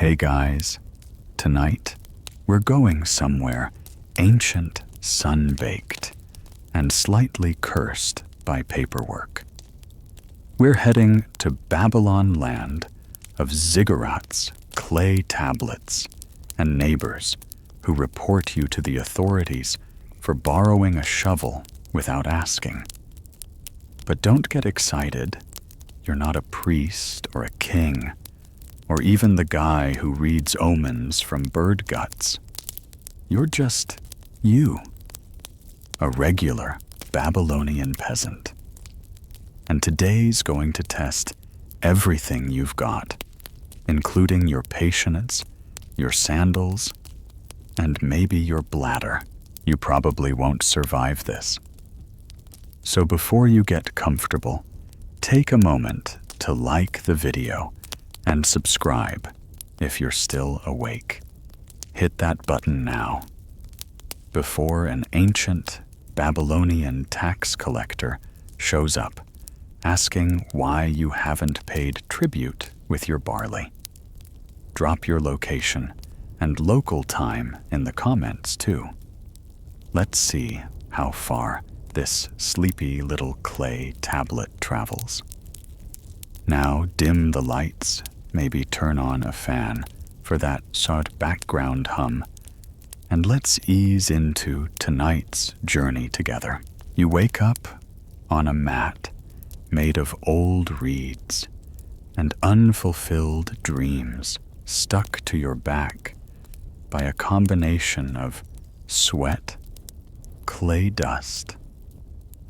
Hey guys, tonight we're going somewhere ancient, sun-baked, and slightly cursed by paperwork. We're heading to Babylon land of ziggurats, clay tablets, and neighbors who report you to the authorities for borrowing a shovel without asking. But don't get excited. You're not a priest or a king, or even the guy who reads omens from bird guts. You're just you, a regular Babylonian peasant. And today's going to test everything you've got, including your patience, your sandals, and maybe your bladder. You probably won't survive this. So before you get comfortable, take a moment to like the video and subscribe if you're still awake. Hit that button now, before an ancient Babylonian tax collector shows up asking why you haven't paid tribute with your barley. Drop your location and local time in the comments too. Let's see how far this sleepy little clay tablet travels. Now dim the lights, maybe turn on a fan for that sort background hum, and let's ease into tonight's journey together. You wake up on a mat made of old reeds and unfulfilled dreams stuck to your back by a combination of sweat, clay dust,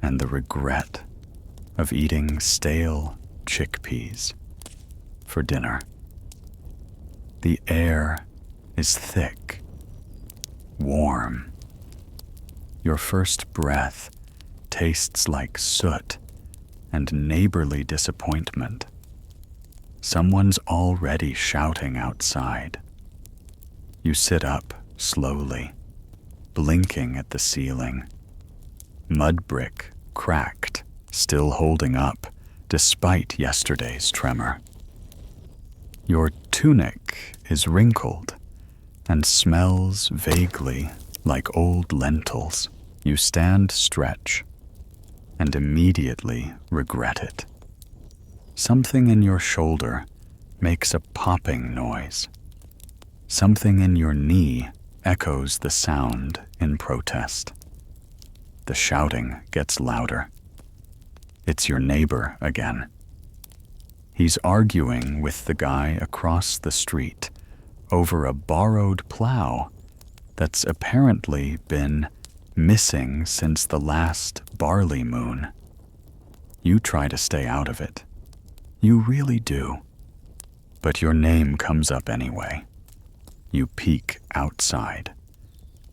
and the regret of eating stale chickpeas for dinner. The air is thick, warm. Your first breath tastes like soot and neighborly disappointment. Someone's already shouting outside. You sit up slowly, blinking at the ceiling. Mud brick cracked, still holding up despite yesterday's tremor. Your tunic is wrinkled and smells vaguely like old lentils. You stand stretch and immediately regret it. Something in your shoulder makes a popping noise. Something in your knee echoes the sound in protest. The shouting gets louder. It's your neighbor again. He's arguing with the guy across the street over a borrowed plow that's apparently been missing since the last barley moon. You try to stay out of it. You really do. But your name comes up anyway. You peek outside.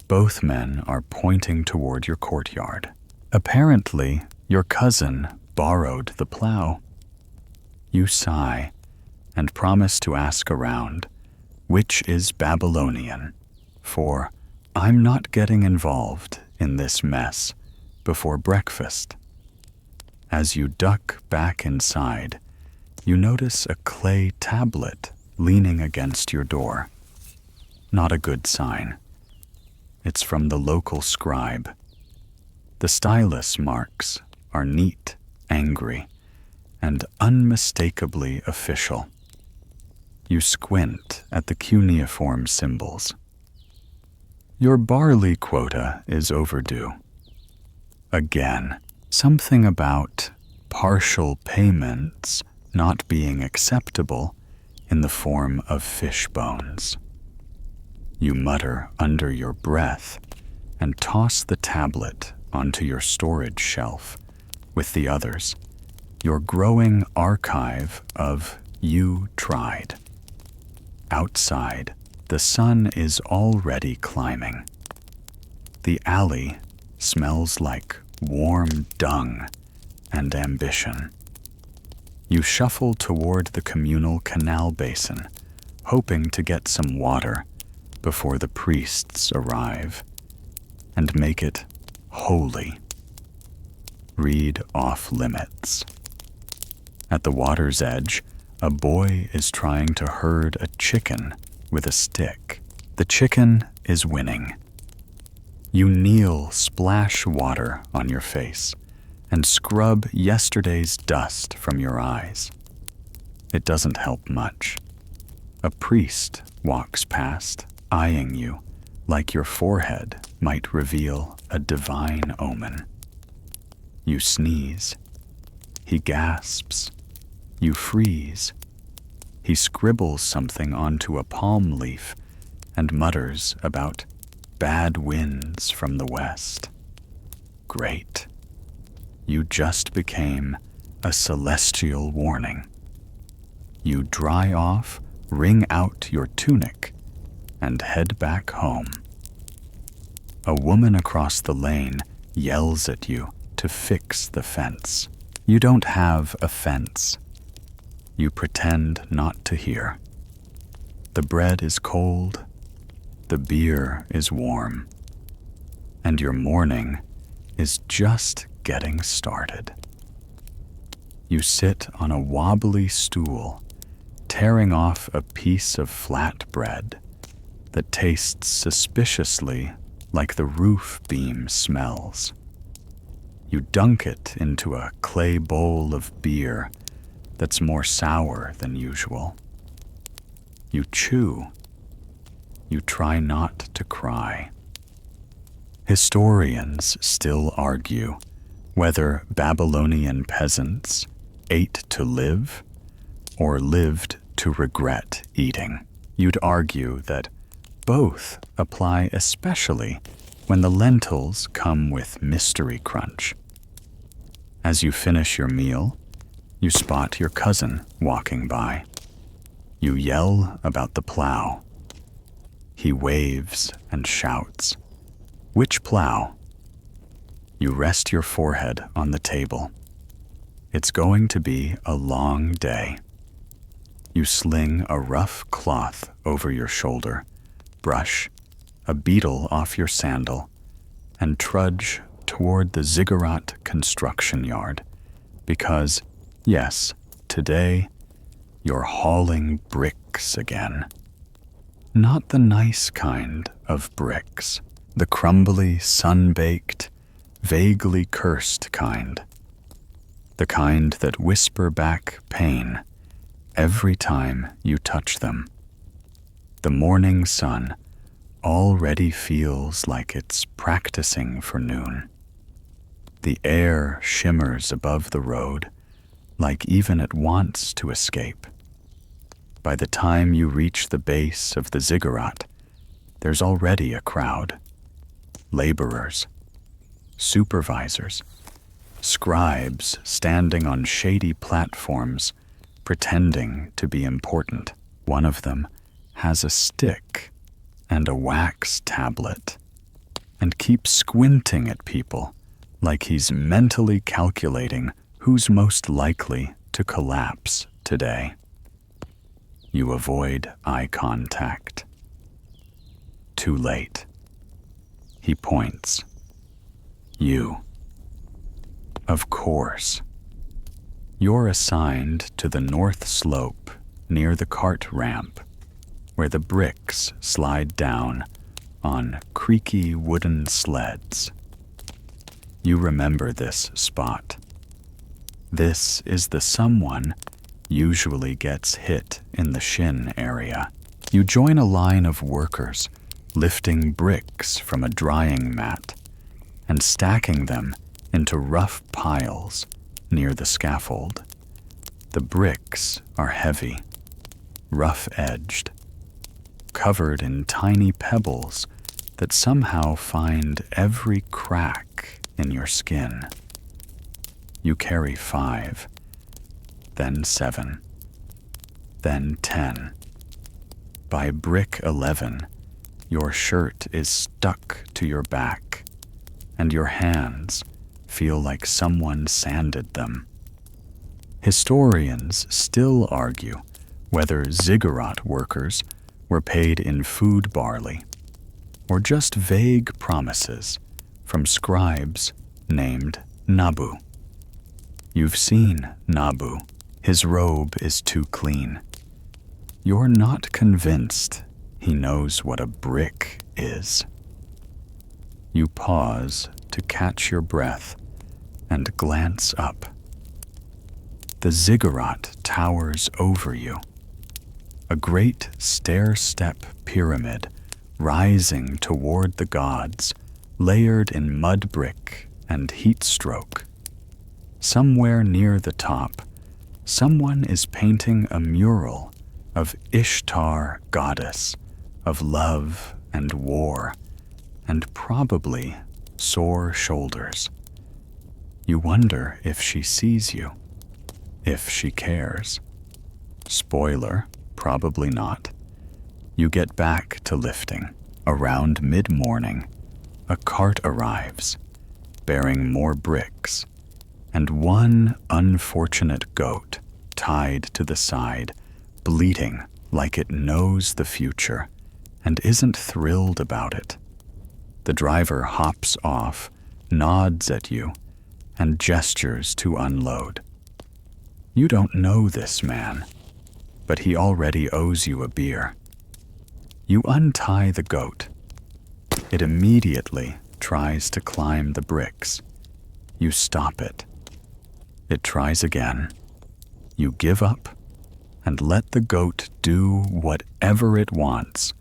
Both men are pointing toward your courtyard. Apparently, your cousin borrowed the plow. You sigh and promise to ask around which is Babylonian, for I'm not getting involved in this mess before breakfast. As you duck back inside, you notice a clay tablet leaning against your door. Not a good sign. It's from the local scribe. The stylus marks are neat, angry, and unmistakably official. You squint at the cuneiform symbols. Your barley quota is overdue. Again, something about partial payments not being acceptable in the form of fish bones. You mutter under your breath and toss the tablet onto your storage shelf with the others, your growing archive of "you tried." Outside, the sun is already climbing. The alley smells like warm dung and ambition. You shuffle toward the communal canal basin, hoping to get some water before the priests arrive and make it holy. Read off limits. At the water's edge, a boy is trying to herd a chicken with a stick. The chicken is winning. You kneel, splash water on your face, and scrub yesterday's dust from your eyes. It doesn't help much. A priest walks past, eyeing you like your forehead might reveal a divine omen. You sneeze. He gasps. You freeze. He scribbles something onto a palm leaf and mutters about bad winds from the west. Great. You just became a celestial warning. You dry off, wring out your tunic, and head back home. A woman across the lane yells at you to fix the fence. You don't have a fence. You pretend not to hear. The bread is cold, the beer is warm, and your morning is just getting started. You sit on a wobbly stool, tearing off a piece of flat bread that tastes suspiciously like the roof beam smells. You dunk it into a clay bowl of beer that's more sour than usual. You chew. You try not to cry. Historians still argue whether Babylonian peasants ate to live or lived to regret eating. You'd argue that both apply especially when the lentils come with mystery crunch. As you finish your meal, you spot your cousin walking by. You yell about the plow. He waves and shouts. Which plow? You rest your forehead on the table. It's going to be a long day. You sling a rough cloth over your shoulder, brush a beetle off your sandal, and trudge toward the ziggurat construction yard because, yes, today you're hauling bricks again. Not the nice kind of bricks, the crumbly, sun-baked, vaguely cursed kind. The kind that whisper back pain every time you touch them. The morning sun already feels like it's practicing for noon. The air shimmers above the road like even it wants to escape. By the time you reach the base of the ziggurat, there's already a crowd. Laborers, supervisors, scribes standing on shady platforms pretending to be important. One of them has a stick and a wax tablet and keeps squinting at people like he's mentally calculating who's most likely to collapse today. You avoid eye contact. Too late. He points. You. Of course. You're assigned to the north slope near the cart ramp, where the bricks slide down on creaky wooden sleds. You remember this spot. This is the someone usually gets hit in the shin area. You join a line of workers lifting bricks from a drying mat and stacking them into rough piles near the scaffold. The bricks are heavy, rough-edged, covered in tiny pebbles that somehow find every crack in your skin. You carry 5, then 7, then 10. By brick 11, your shirt is stuck to your back, and your hands feel like someone sanded them. Historians still argue whether ziggurat workers were paid in food barley or just vague promises from scribes named Nabu. You've seen Nabu. His robe is too clean. You're not convinced He knows what a brick is. You pause to catch your breath and glance up. The ziggurat towers over you, a great stair-step pyramid rising toward the gods, layered in mud brick and heat stroke. Somewhere near the top, someone is painting a mural of Ishtar, goddess of love and war, and probably sore shoulders. You wonder if she sees you, if she cares. Spoiler, probably not. You get back to lifting. Around mid-morning, a cart arrives, bearing more bricks, and one unfortunate goat tied to the side, bleating like it knows the future and isn't thrilled about it. The driver hops off, nods at you, and gestures to unload. You don't know this man, but he already owes you a beer. You untie the goat. It immediately tries to climb the bricks. You stop it. It tries again. You give up and let the goat do whatever it wants,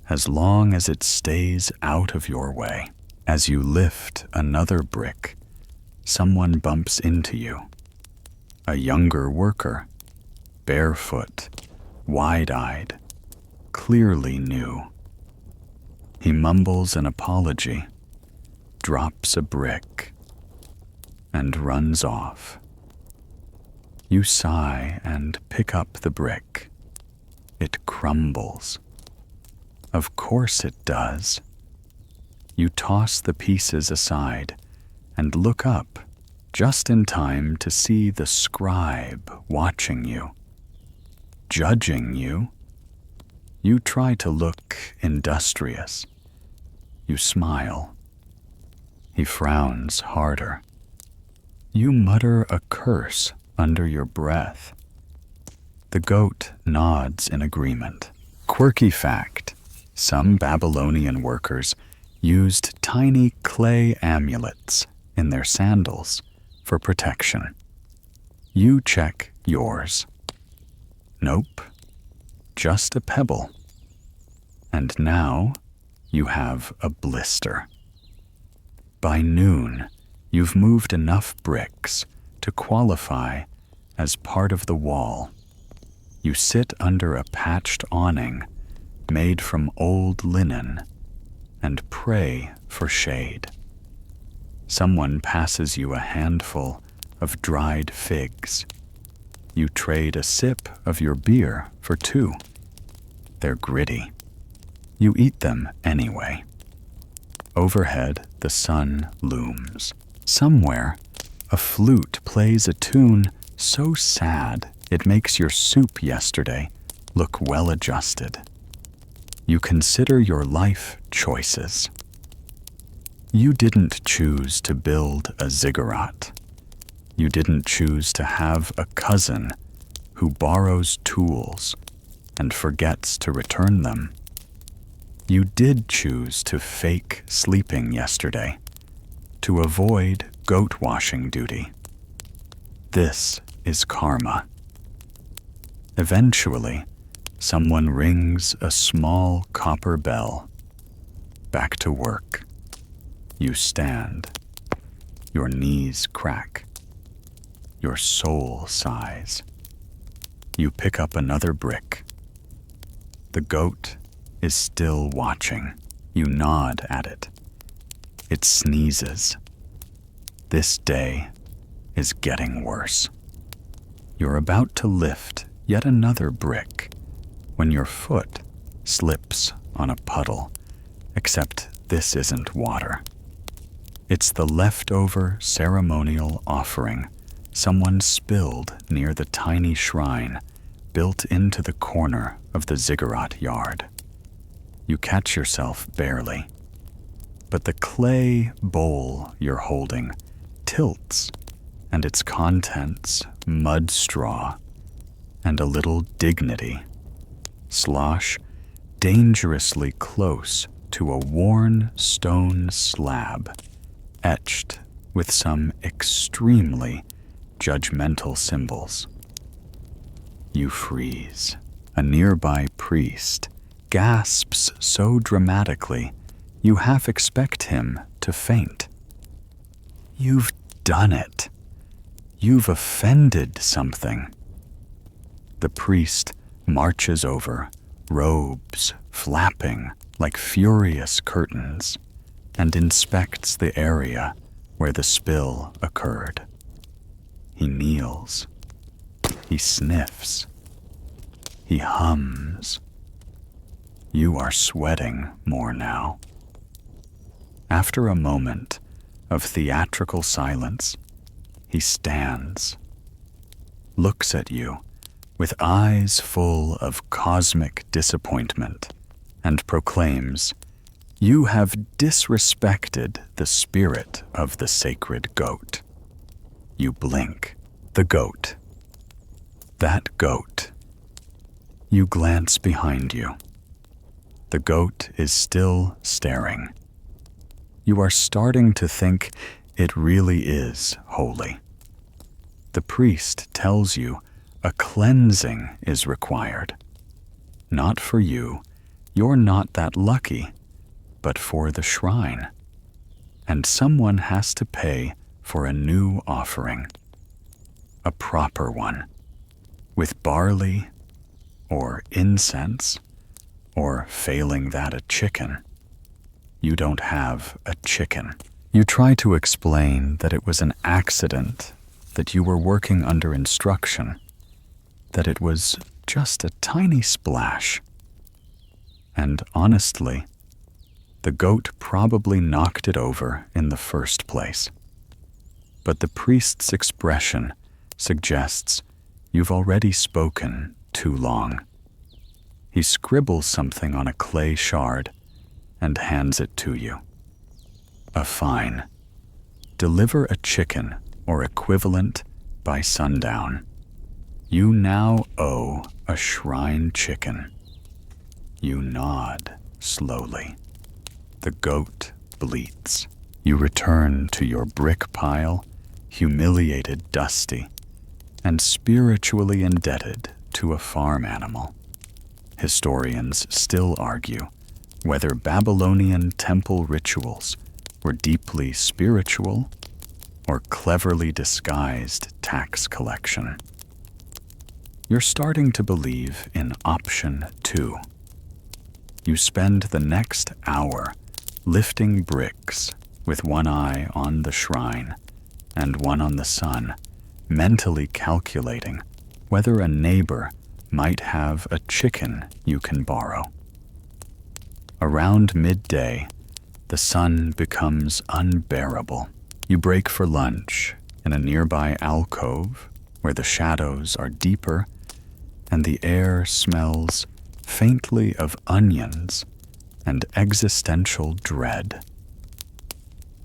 as long as it stays out of your way. As you lift another brick, someone bumps into you. A younger worker, barefoot, wide-eyed, clearly new. He mumbles an apology, drops a brick, and runs off. You sigh and pick up the brick. It crumbles. Of course it does. You toss the pieces aside and look up just in time to see the scribe watching you, judging you. You try to look industrious. You smile. He frowns harder. You mutter a curse under your breath. The goat nods in agreement. Quirky fact: some Babylonian workers used tiny clay amulets in their sandals for protection. You check yours. Nope, just a pebble. And now you have a blister. By noon, you've moved enough bricks to qualify as part of the wall. You sit under a patched awning made from old linen and pray for shade. Someone passes you a handful of dried figs. You trade a sip of your beer for two. They're gritty. You eat them anyway. Overhead, the sun looms. Somewhere, a flute plays a tune so sad it makes your soup yesterday look well-adjusted. You consider your life choices. You didn't choose to build a ziggurat. You didn't choose to have a cousin who borrows tools and forgets to return them. You did choose to fake sleeping yesterday to avoid goat washing duty. This is karma. Eventually, someone rings a small copper bell. Back to work. You stand. Your knees crack. Your soul sighs. You pick up another brick. The goat is still watching. You nod at it. It sneezes. This day is getting worse. You're about to lift yet another brick when your foot slips on a puddle, except this isn't water. It's the leftover ceremonial offering someone spilled near the tiny shrine built into the corner of the ziggurat yard. You catch yourself barely, but the clay bowl you're holding tilts, and its contents mud straw and a little dignity. Slosh dangerously close to a worn stone slab etched with some extremely judgmental symbols. You freeze. A nearby priest gasps so dramatically you half expect him to faint. You've done it. You've offended something. The priest marches over, robes flapping like furious curtains, and inspects the area where the spill occurred. He kneels. He sniffs. He hums. You are sweating more now. After a moment of theatrical silence, he stands, looks at you with eyes full of cosmic disappointment, and proclaims, "You have disrespected the spirit of the sacred goat." You blink. The goat. That goat. You glance behind you. The goat is still staring. You are starting to think it really is holy. The priest tells you a cleansing is required. Not for you, you're not that lucky, but for the shrine. And someone has to pay for a new offering. A proper one, with barley, or incense, or failing that, a chicken. You don't have a chicken. You try to explain that it was an accident, that you were working under instruction, that it was just a tiny splash. And honestly, the goat probably knocked it over in the first place. But the priest's expression suggests you've already spoken too long. He scribbles something on a clay shard and hands it to you. A fine. Deliver a chicken or equivalent by sundown. You now owe a shrine chicken. You nod slowly. The goat bleats. You return to your brick pile, humiliated, dusty, and spiritually indebted to a farm animal. Historians still argue whether Babylonian temple rituals were deeply spiritual or cleverly disguised tax collection. You're starting to believe in option 2. You spend the next hour lifting bricks with one eye on the shrine and one on the sun, mentally calculating whether a neighbor might have a chicken you can borrow. Around midday, the sun becomes unbearable. You break for lunch in a nearby alcove where the shadows are deeper and the air smells faintly of onions and existential dread.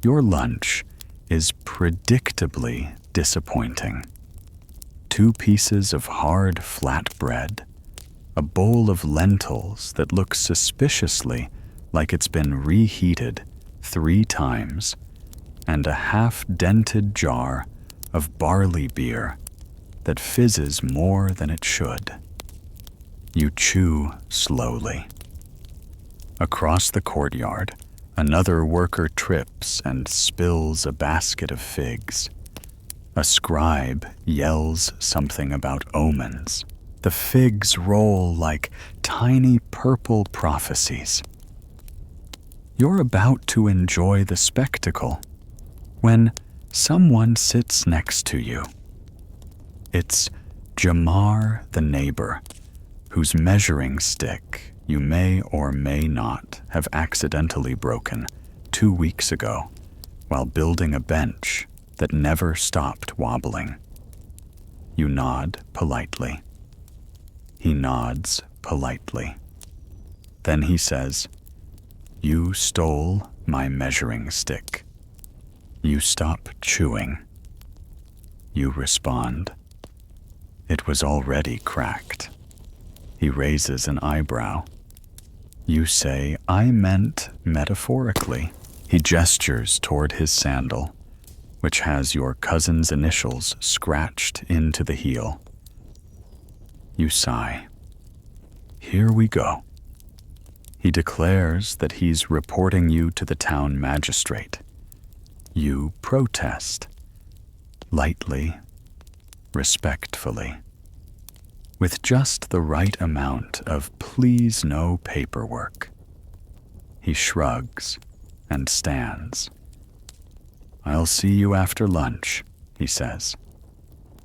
Your lunch is predictably disappointing. 2 pieces of hard flat bread, a bowl of lentils that looks suspiciously like it's been reheated 3 times, and a half-dented jar of barley beer that fizzes more than it should. You chew slowly. Across the courtyard, another worker trips and spills a basket of figs. A scribe yells something about omens. The figs roll like tiny purple prophecies. You're about to enjoy the spectacle when someone sits next to you. It's Jamar the neighbor, whose measuring stick you may or may not have accidentally broken 2 weeks ago while building a bench that never stopped wobbling. You nod politely. He nods politely. Then he says, "You stole my measuring stick." You stop chewing. You respond, "It was already cracked." He raises an eyebrow. You say, I meant metaphorically. He gestures toward his sandal, which has your cousin's initials scratched into the heel. You sigh. Here we go. He declares that he's reporting you to the town magistrate. You protest. Lightly, respectfully, with just the right amount of please no paperwork. He shrugs and stands. I'll see you after lunch, he says.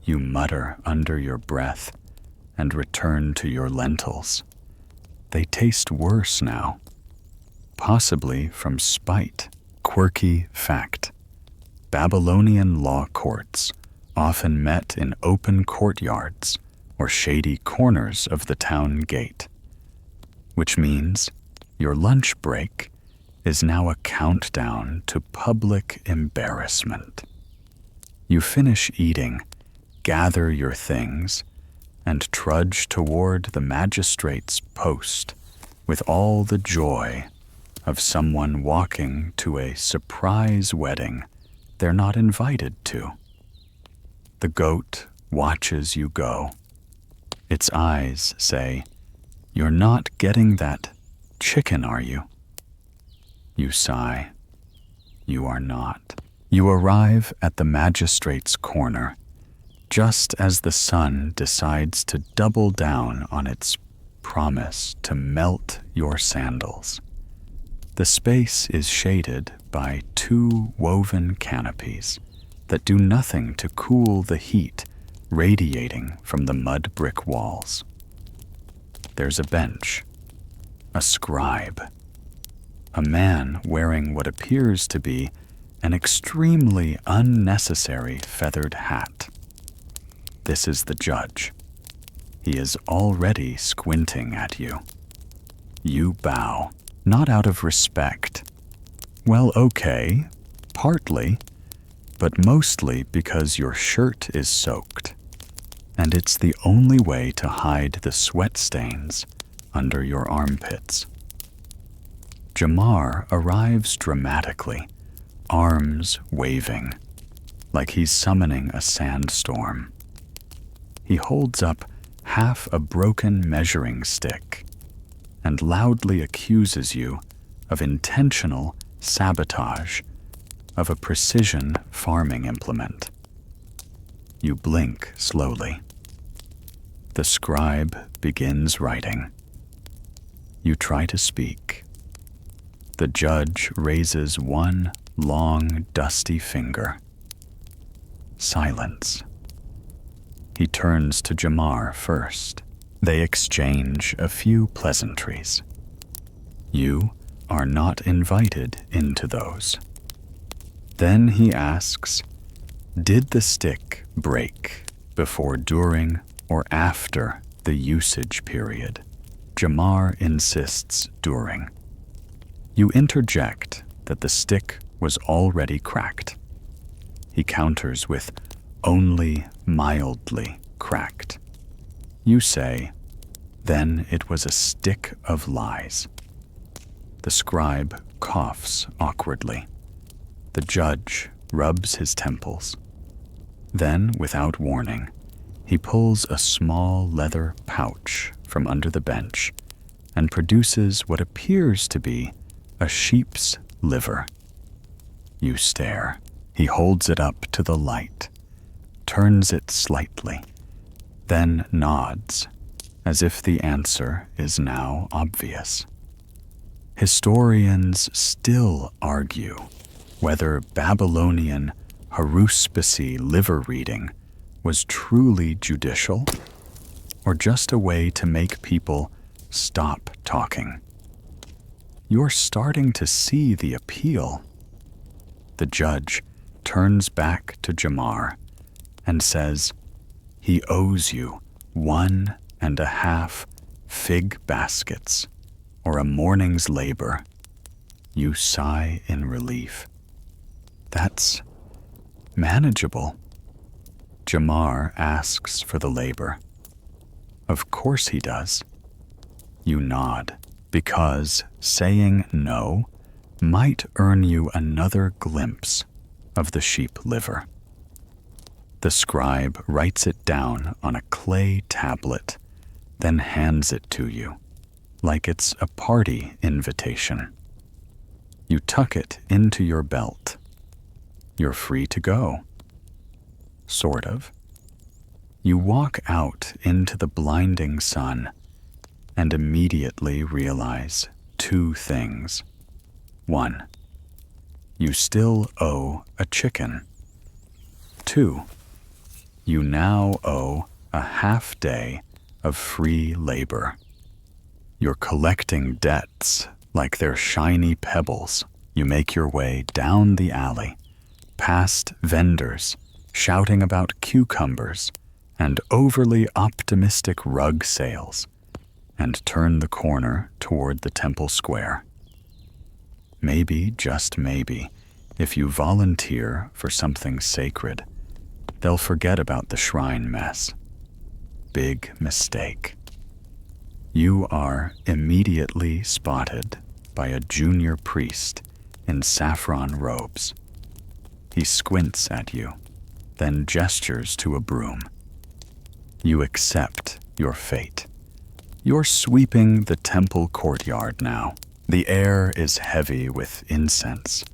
You mutter under your breath and return to your lentils. They taste worse now, possibly from spite. Quirky fact. Babylonian law courts often met in open courtyards or shady corners of the town gate, which means your lunch break is now a countdown to public embarrassment. You finish eating, gather your things, and trudge toward the magistrate's post with all the joy of someone walking to a surprise wedding they're not invited to. The goat watches you go. Its eyes say, You're not getting that chicken, are you? You sigh. You are not. You arrive at the magistrate's corner, just as the sun decides to double down on its promise to melt your sandals. The space is shaded by 2 woven canopies that do nothing to cool the heat radiating from the mud brick walls. There's a bench, a scribe, a man wearing what appears to be an extremely unnecessary feathered hat. This is the judge. He is already squinting at you. You bow, not out of respect. Well, okay, partly, but mostly because your shirt is soaked, and it's the only way to hide the sweat stains under your armpits. Jamar arrives dramatically, arms waving, like he's summoning a sandstorm. He holds up half a broken measuring stick and loudly accuses you of intentional sabotage of a precision farming implement. You blink slowly. The scribe begins writing. You try to speak. The judge raises one long, dusty finger. Silence. He turns to Jamar first. They exchange a few pleasantries. You are not invited into those. Then he asks, did the stick break before, during, or after the usage period? Jamar insists during. You interject that the stick was already cracked. He counters with only mildly cracked. You say, then it was a stick of lies. The scribe coughs awkwardly. The judge rubs his temples. Then, without warning, he pulls a small leather pouch from under the bench and produces what appears to be a sheep's liver. You stare. He holds it up to the light, turns it slightly, then nods, as if the answer is now obvious. Historians still argue whether Babylonian haruspice liver reading was truly judicial or just a way to make people stop talking. You're starting to see the appeal. The judge turns back to Jamar and says, he owes you 1.5 fig baskets or a morning's labor. You sigh in relief. That's manageable. Jamar asks for the labor. Of course he does. You nod, because saying no might earn you another glimpse of the sheep liver. The scribe writes it down on a clay tablet, then hands it to you, like it's a party invitation. You tuck it into your belt. You're free to go. Sort of. You walk out into the blinding sun and immediately realize two things. One, you still owe a chicken. Two, you now owe a half day of free labor. You're collecting debts like they're shiny pebbles. You make your way down the alley, past vendors shouting about cucumbers and overly optimistic rug sales, and turn the corner toward the temple square. Maybe, just maybe, if you volunteer for something sacred, they'll forget about the shrine mess. Big mistake. You are immediately spotted by a junior priest in saffron robes. He squints at you, then gestures to a broom. You accept your fate. You're sweeping the temple courtyard now. The air is heavy with incense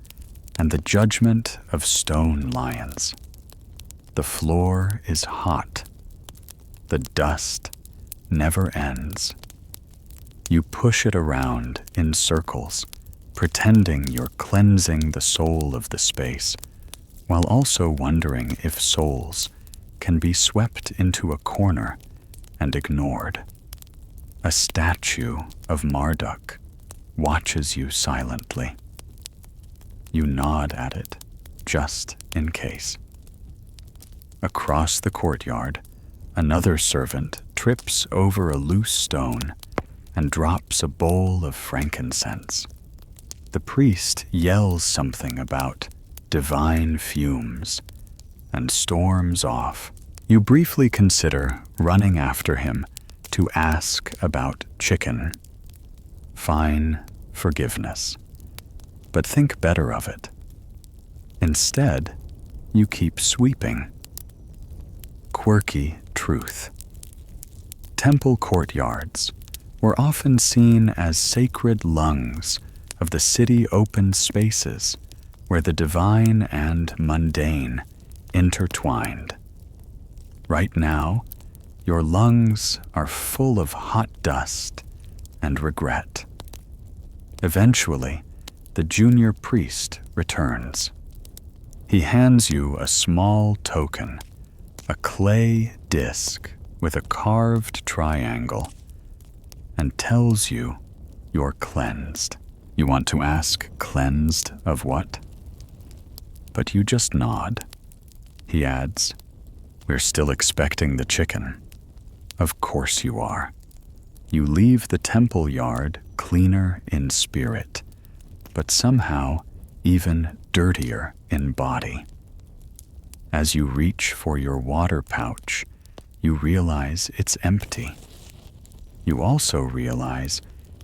and the judgment of stone lions. The floor is hot. The dust never ends. You push it around in circles, pretending you're cleansing the soul of the space, while also wondering if souls can be swept into a corner and ignored. A statue of Marduk watches you silently. You nod at it, just in case. Across the courtyard, another servant trips over a loose stone and drops a bowl of frankincense. The priest yells something about divine fumes and storms off. You briefly consider running after him to ask about chicken. Fine forgiveness, but think better of it. Instead, you keep sweeping. Quirky truth. Temple courtyards were often seen as sacred lungs of the city open spaces where the divine and mundane intertwined. Right now, your lungs are full of hot dust and regret. Eventually, the junior priest returns. He hands you a small token, a clay disc with a carved triangle, and tells you you're cleansed. You want to ask, cleansed of what? But you just nod. He adds, we're still expecting the chicken. Of course you are. You leave the temple yard cleaner in spirit, but somehow even dirtier in body. As you reach for your water pouch, you realize it's empty. You also realize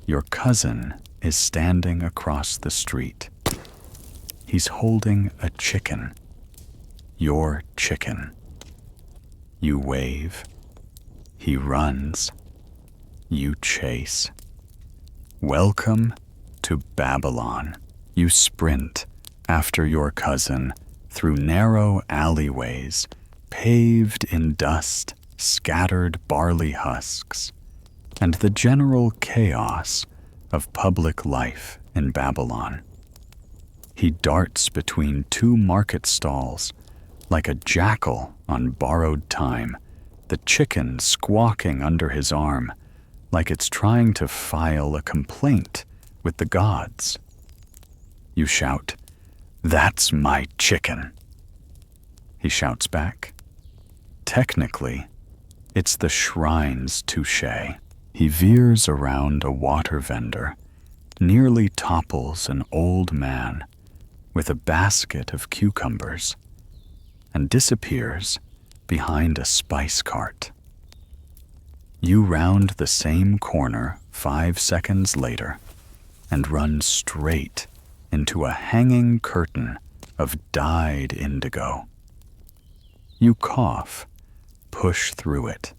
your cousin is standing across the street. He's holding a chicken. Your chicken. You wave. He runs. You chase. Welcome to Babylon. You sprint after your cousin through narrow alleyways, paved in dust, scattered barley husks, and the general chaos of public life in Babylon. He darts between two market stalls like a jackal on borrowed time, the chicken squawking under his arm like it's trying to file a complaint with the gods. You shout, "That's my chicken." He shouts back, "Technically, it's the shrine's touche." He veers around a water vendor, nearly topples an old man with a basket of cucumbers, and disappears behind a spice cart. You round the same corner 5 seconds later and run straight into a hanging curtain of dyed indigo. You cough, push through it,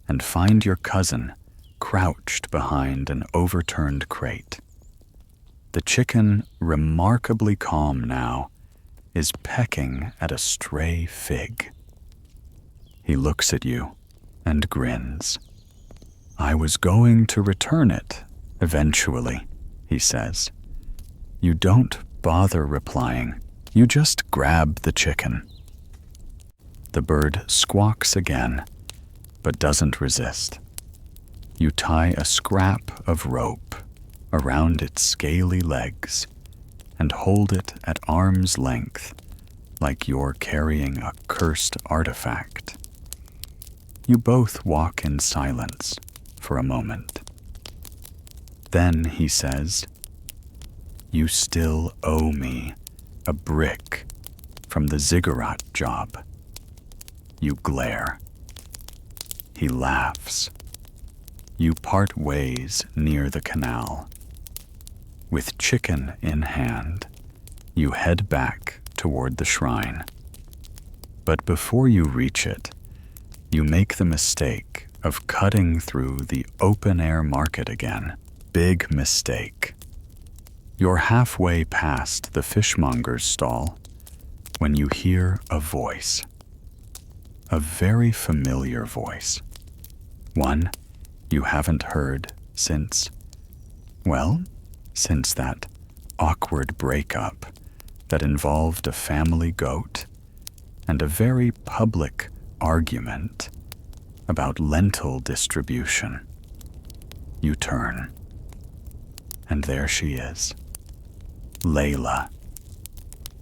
and find your cousin crouched behind an overturned crate. The chicken, remarkably calm now, is pecking at a stray fig. He looks at you and grins. "I was going to return it, eventually," he says. You don't bother replying. You just grab the chicken. The bird squawks again, but doesn't resist. You tie a scrap of rope around its scaly legs and hold it at arm's length like you're carrying a cursed artifact. You both walk in silence for a moment. Then he says, "You still owe me a brick from the ziggurat job." You glare. He laughs. You part ways near the canal. With chicken in hand, you head back toward the shrine. But before you reach it, you make the mistake of cutting through the open-air market again. Big mistake. You're halfway past the fishmonger's stall when you hear a voice. A very familiar voice. One you haven't heard since that awkward breakup that involved a family goat and a very public argument about lentil distribution. You turn, and there she is, Layla.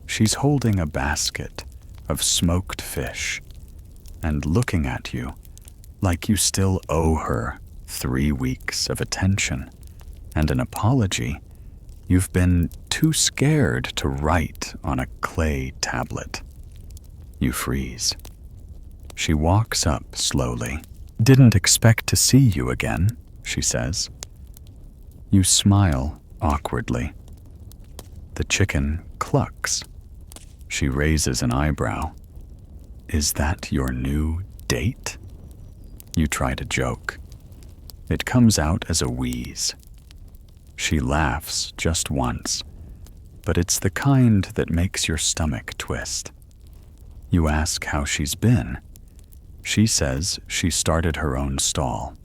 She's holding a basket of smoked fish and looking at you like you still owe her 3 weeks of attention and an apology you've been too scared to write on a clay tablet. You freeze. She walks up slowly. "Didn't expect to see you again," she says. You smile awkwardly. The chicken clucks. She raises an eyebrow. "Is that your new date?" You try to joke. It comes out as a wheeze. She laughs just once, but it's the kind that makes your stomach twist. You ask how she's been. She says she started her own stall.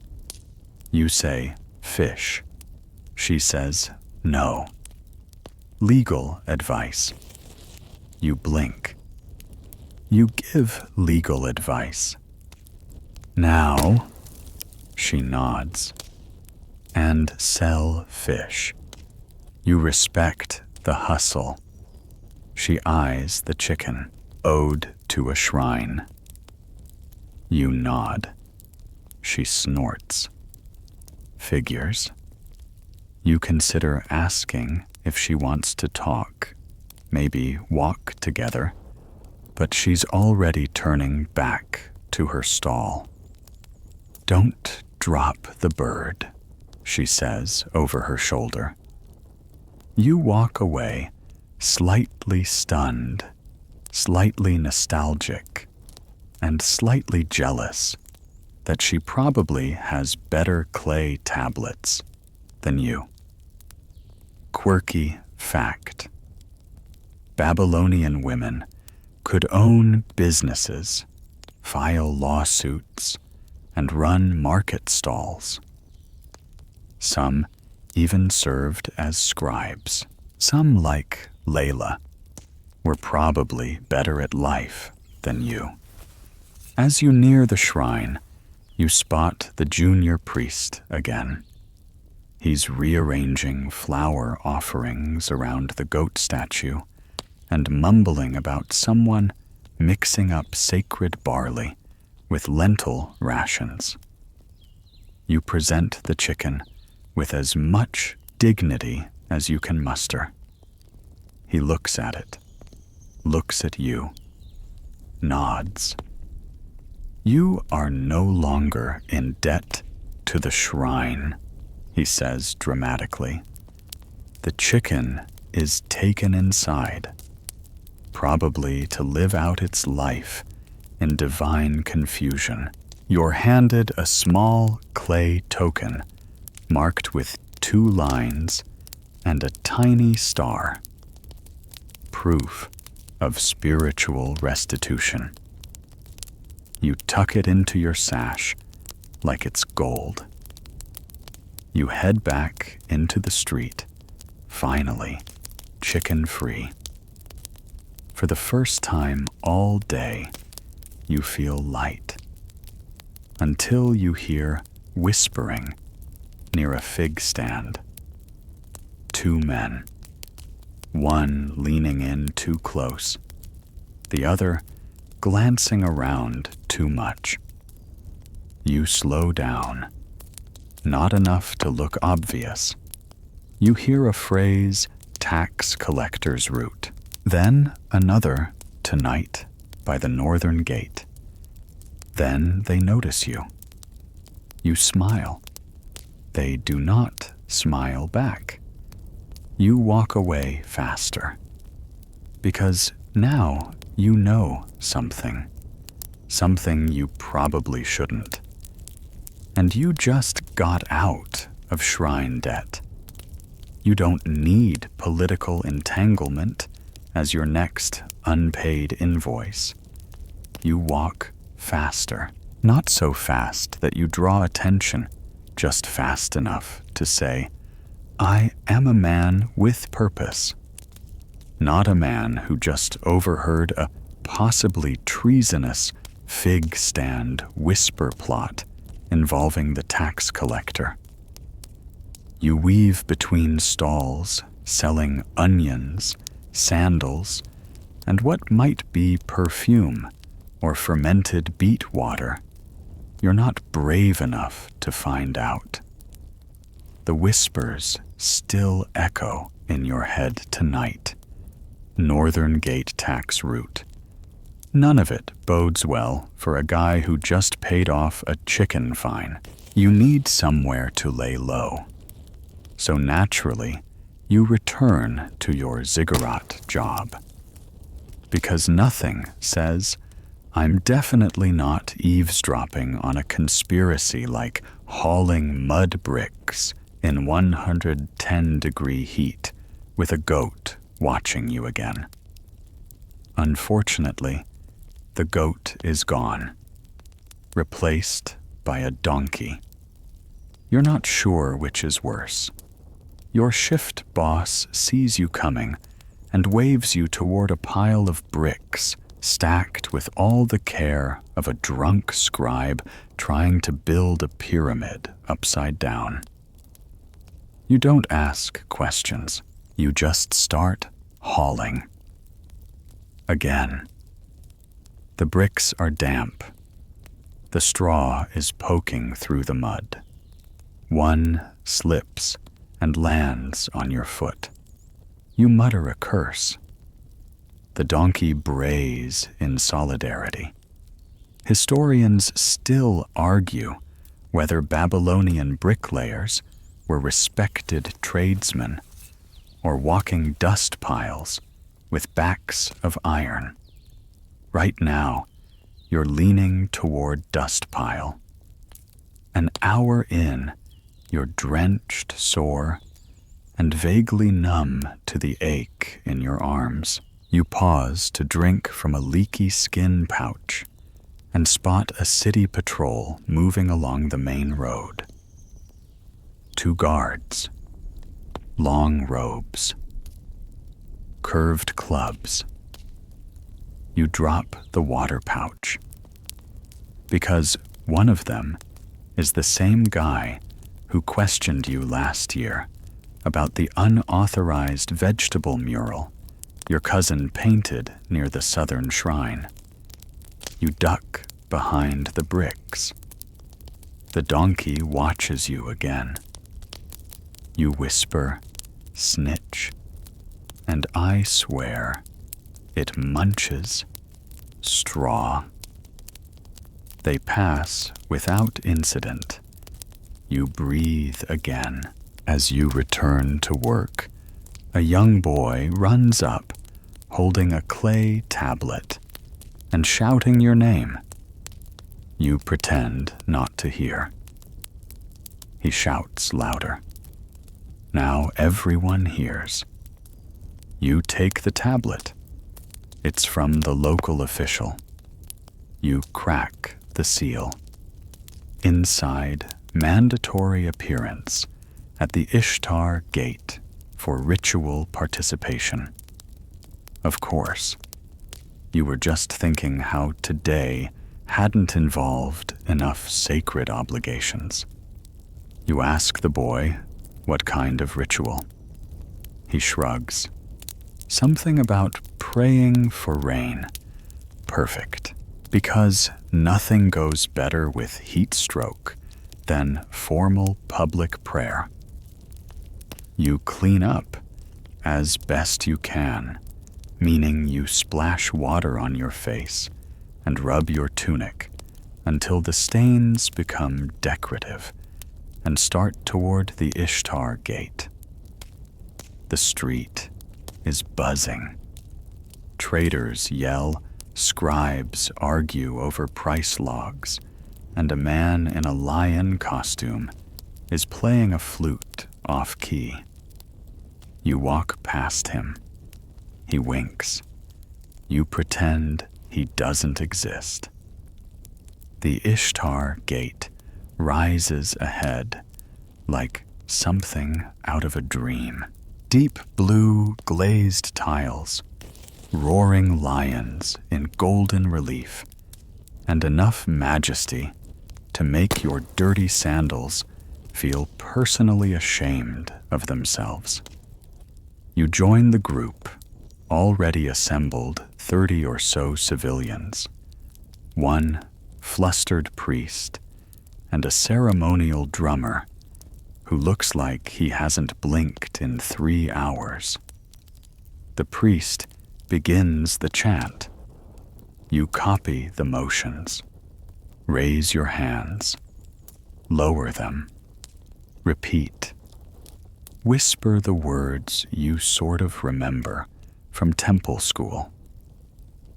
You say, "Fish." She says, "No." Legal advice. You blink. You give legal advice. "Now," she nods, "and sell fish." You respect the hustle. She eyes the chicken, ode to a shrine. You nod. She snorts. Figures. You consider asking if she wants to talk, maybe walk together, but she's already turning back to her stall. "Don't drop the bird," she says over her shoulder. You walk away, slightly stunned, slightly nostalgic, and slightly jealous that she probably has better clay tablets than you. Quirky fact. Babylonian women could own businesses, file lawsuits, and run market stalls. Some even served as scribes. Some, like Layla, were probably better at life than you. As you near the shrine, you spot the junior priest again. He's rearranging flower offerings around the goat statue and mumbling about someone mixing up sacred barley with lentil rations. You present the chicken with as much dignity as you can muster. He looks at it, looks at you, nods. You are no longer in debt to the shrine. he says dramatically. The chicken is taken inside, probably to live out its life in divine confusion. You're handed a small clay token marked with 2 lines and a tiny star. Proof of spiritual restitution. You tuck it into your sash like it's gold. You head back into the street, finally chicken-free. For the first time all day, you feel light, until you hear whispering near a fig stand. 2 men, one leaning in too close, the other glancing around too much. You slow down, not enough to look obvious. You hear a phrase, tax collector's route. Then another, tonight, by the northern gate. Then they notice you. You smile. They do not smile back. You walk away faster. Because now you know something. Something you probably shouldn't. And you just got out of shrine debt. You don't need political entanglement as your next unpaid invoice. You walk faster, not so fast that you draw attention, just fast enough to say, I am a man with purpose, not a man who just overheard a possibly treasonous fig stand whisper plot involving the tax collector. You weave between stalls selling onions, sandals, and what might be perfume or fermented beet water. You're not brave enough to find out. The whispers still echo in your head tonight. Northern Gate tax route. None of it bodes well for a guy who just paid off a chicken fine. You need somewhere to lay low. So naturally, you return to your ziggurat job. Because nothing says, I'm definitely not eavesdropping on a conspiracy like hauling mud bricks in 110-degree heat with a goat watching you again. Unfortunately, the goat is gone, replaced by a donkey. You're not sure which is worse. Your shift boss sees you coming and waves you toward a pile of bricks stacked with all the care of a drunk scribe trying to build a pyramid upside down. You don't ask questions. You just start hauling. Again. The bricks are damp. The straw is poking through the mud. One slips and lands on your foot. You mutter a curse. The donkey brays in solidarity. Historians still argue whether Babylonian bricklayers were respected tradesmen or walking dust piles with backs of iron. Right now, you're leaning toward dust pile. An hour in, you're drenched, sore, and vaguely numb to the ache in your arms. You pause to drink from a leaky skin pouch and spot a city patrol moving along the main road. 2 guards, long robes, curved clubs. You drop the water pouch because one of them is the same guy who questioned you last year about the unauthorized vegetable mural your cousin painted near the southern shrine. You duck behind the bricks. The donkey watches you again. You whisper, snitch, and I swear it munches straw. They pass without incident. You breathe again. As you return to work, a young boy runs up, holding a clay tablet and shouting your name. You pretend not to hear. He shouts louder. Now everyone hears. You take the tablet. It's from the local official. You crack the seal. Inside, mandatory appearance at the Ishtar Gate for ritual participation. Of course, you were just thinking how today hadn't involved enough sacred obligations. You ask the boy what kind of ritual. He shrugs. Something about praying for rain. Perfect. Because nothing goes better with heat stroke than formal public prayer. You clean up as best you can, meaning you splash water on your face and rub your tunic until the stains become decorative and start toward the Ishtar Gate. The street is buzzing. Traders yell, scribes argue over price logs, and a man in a lion costume is playing a flute off-key. You walk past him. He winks. You pretend he doesn't exist. The Ishtar Gate rises ahead like something out of a dream. Deep blue glazed tiles, roaring lions in golden relief, and enough majesty to make your dirty sandals feel personally ashamed of themselves. You join the group, already assembled 30 or so civilians, one flustered priest, and a ceremonial drummer who looks like he hasn't blinked in 3 hours. The priest begins the chant. You copy the motions. Raise your hands. Lower them. Repeat. Whisper the words you sort of remember from temple school.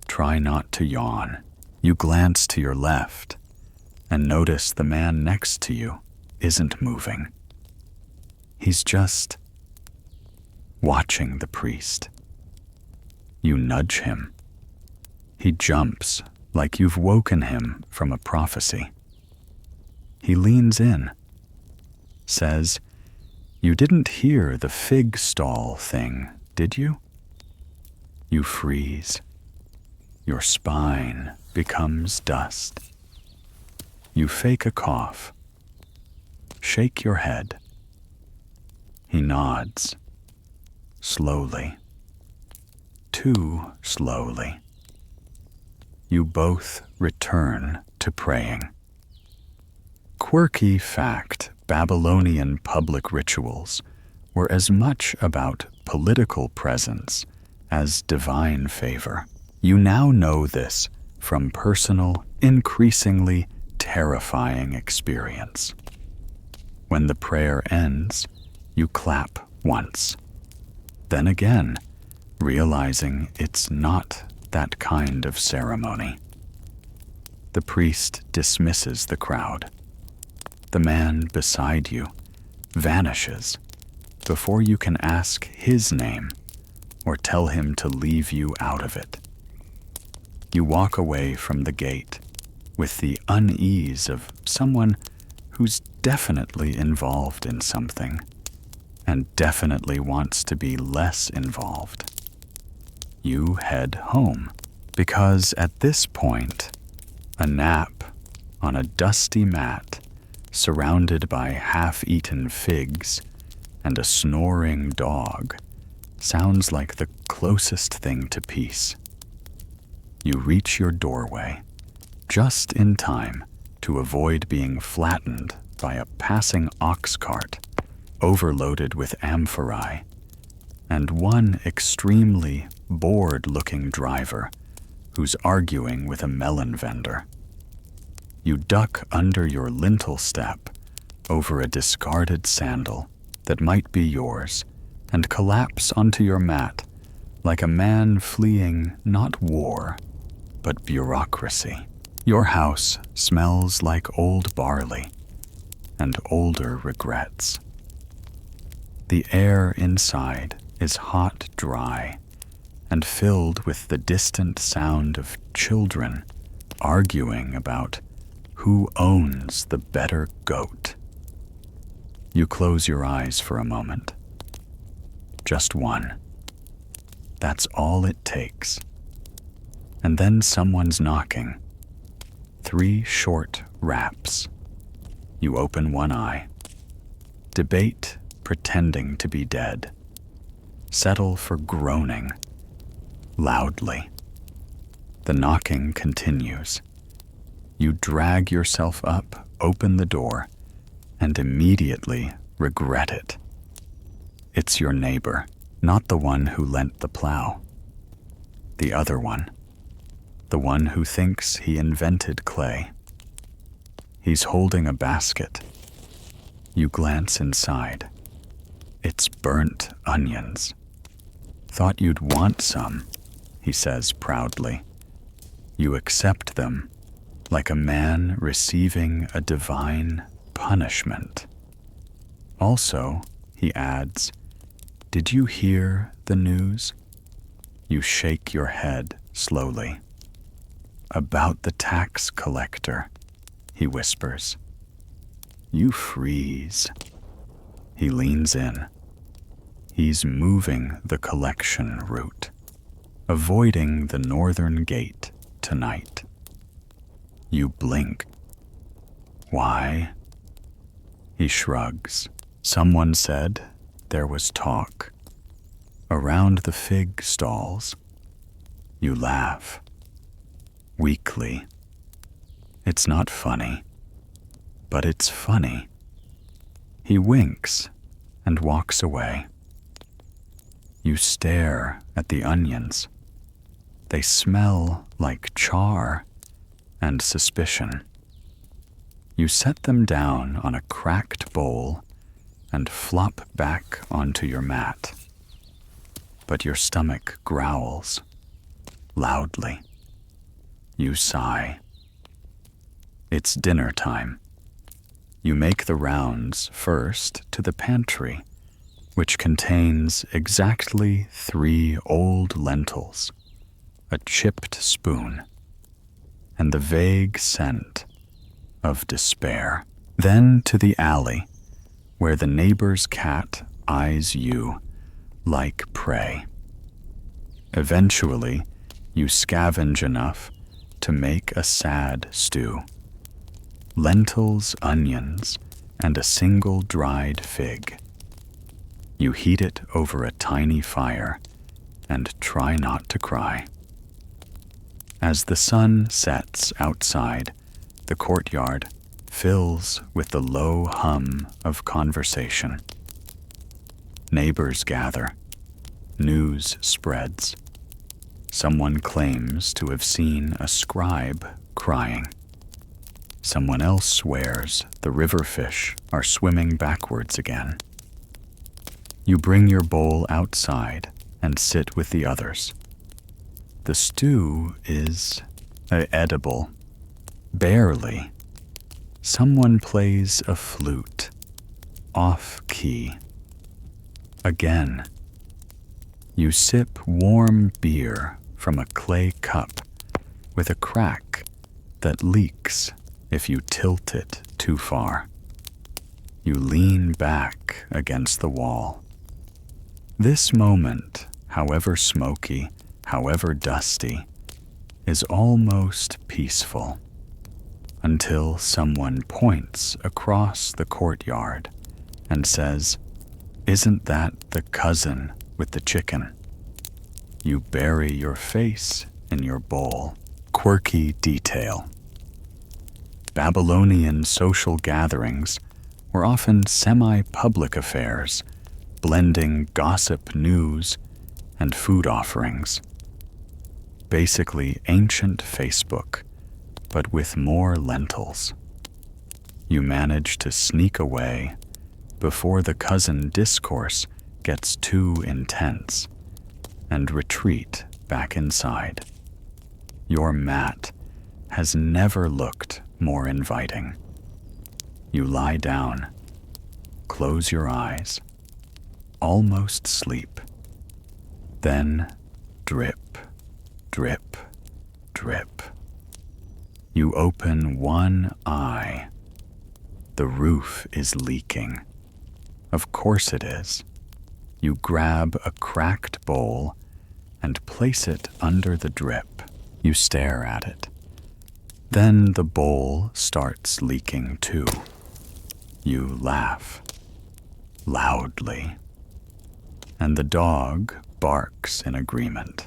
Try not to yawn. You glance to your left and notice the man next to you isn't moving. He's just watching the priest. You nudge him. He jumps like you've woken him from a prophecy. He leans in, says, "You didn't hear the fig stall thing, did you?" You freeze. Your spine becomes dust. You fake a cough. Shake your head. He nods. Slowly. Too slowly. You both return to praying. Quirky fact, Babylonian public rituals were as much about political presence as divine favor. You now know this from personal, increasingly terrifying experience. When the prayer ends, you clap once, then again, realizing it's not that kind of ceremony. The priest dismisses the crowd. The man beside you vanishes before you can ask his name or tell him to leave you out of it. You walk away from the gate with the unease of someone who's definitely involved in something and definitely wants to be less involved. You head home because at this point, a nap on a dusty mat surrounded by half-eaten figs and a snoring dog sounds like the closest thing to peace. You reach your doorway just in time to avoid being flattened by a passing ox cart overloaded with amphorae and one extremely bored-looking driver who's arguing with a melon vendor. You duck under your lintel step over a discarded sandal that might be yours and collapse onto your mat like a man fleeing not war, but bureaucracy. Your house smells like old barley and older regrets. The air inside is hot, dry, and filled with the distant sound of children arguing about who owns the better goat. You close your eyes for a moment. Just one. That's all it takes. And then someone's knocking. 3 short raps. You open one eye. Debate pretending to be dead. Settle for groaning loudly. The knocking continues. You drag yourself up, open the door, and immediately regret it. It's your neighbor, not the one who lent the plow. The other one. The one who thinks he invented clay. He's holding a basket. You glance inside. It's burnt onions. Thought you'd want some, he says proudly. You accept them like a man receiving a divine punishment. Also, he adds, did you hear the news? You shake your head slowly. About the tax collector, he whispers. You freeze. He leans in. He's moving the collection route, avoiding the northern gate tonight. You blink. Why? He shrugs. Someone said there was talk around the fig stalls. You laugh. Weakly. It's not funny, but it's funny. He winks and walks away. You stare at the onions. They smell like char and suspicion. You set them down on a cracked bowl and flop back onto your mat. But your stomach growls loudly. You sigh. It's dinner time. You make the rounds first to the pantry, which contains exactly 3 old lentils, a chipped spoon, and the vague scent of despair. Then to the alley, where the neighbor's cat eyes you like prey. Eventually, you scavenge enough to make a sad stew. Lentils, onions, and a single dried fig. You heat it over a tiny fire and try not to cry. As the sun sets outside, the courtyard fills with the low hum of conversation. Neighbors gather. News spreads. Someone claims to have seen a scribe crying. Someone else swears the river fish are swimming backwards again. You bring your bowl outside and sit with the others. The stew is edible. Barely. Someone plays a flute. Off key. Again. You sip warm beer from a clay cup with a crack that leaks if you tilt it too far. You lean back against the wall. This moment, however smoky, however dusty, is almost peaceful, until someone points across the courtyard and says, "Isn't that the cousin with the chicken?" You bury your face in your bowl. Quirky detail. Babylonian social gatherings were often semi-public affairs, blending gossip news and food offerings. Basically ancient Facebook, but with more lentils. You manage to sneak away before the cousin discourse gets too intense and retreat back inside. Your mat has never looked more inviting. You lie down, close your eyes, almost sleep. Then drip, drip, drip. You open one eye. The roof is leaking. Of course it is. You grab a cracked bowl and place it under the drip. You stare at it. Then the bowl starts leaking too. You laugh loudly, and the dog barks in agreement.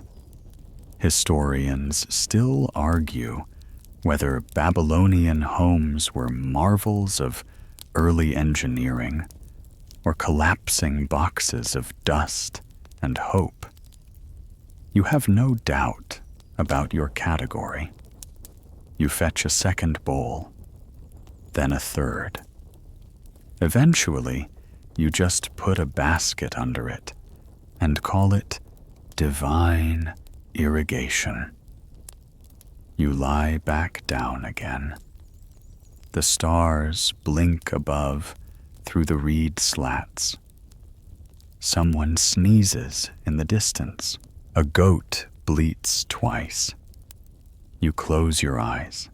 Historians still argue whether Babylonian homes were marvels of early engineering or collapsing boxes of dust and hope. You have no doubt about your category. You fetch a second bowl, then a third. Eventually, you just put a basket under it and call it divine irrigation. You lie back down again. The stars blink above through the reed slats. Someone sneezes in the distance. A goat bleats twice. You close your eyes.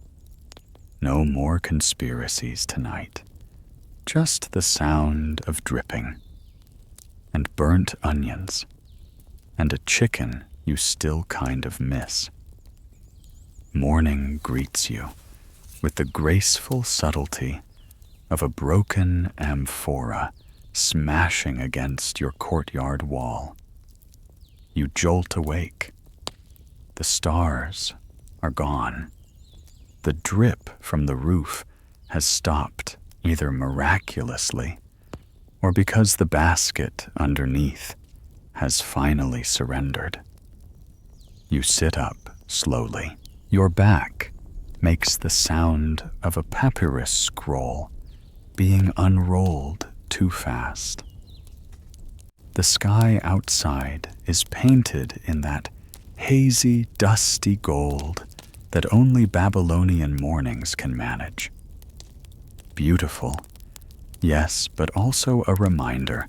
No more conspiracies tonight. Just the sound of dripping, and burnt onions, and a chicken you still kind of miss. Morning greets you with the graceful subtlety of a broken amphora smashing against your courtyard wall. You jolt awake. The stars are gone. The drip from the roof has stopped, either miraculously or because the basket underneath has finally surrendered. You sit up slowly. Your back makes the sound of a papyrus scroll being unrolled too fast. The sky outside is painted in that hazy, dusty gold that only Babylonian mornings can manage. Beautiful, yes, but also a reminder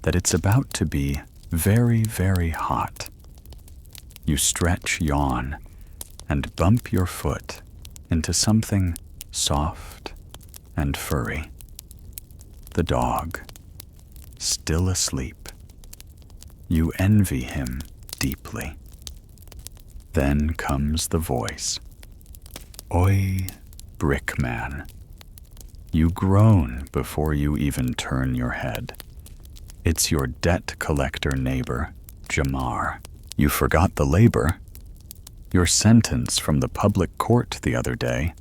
that it's about to be very, very hot. You stretch, yawn, and bump your foot into something soft and furry. The dog, still asleep. You envy him deeply. Then comes the voice. Oi, Brickman. You groan before you even turn your head. It's your debt collector neighbor, Jamar. You forgot the labor. Your sentence from the public court the other day.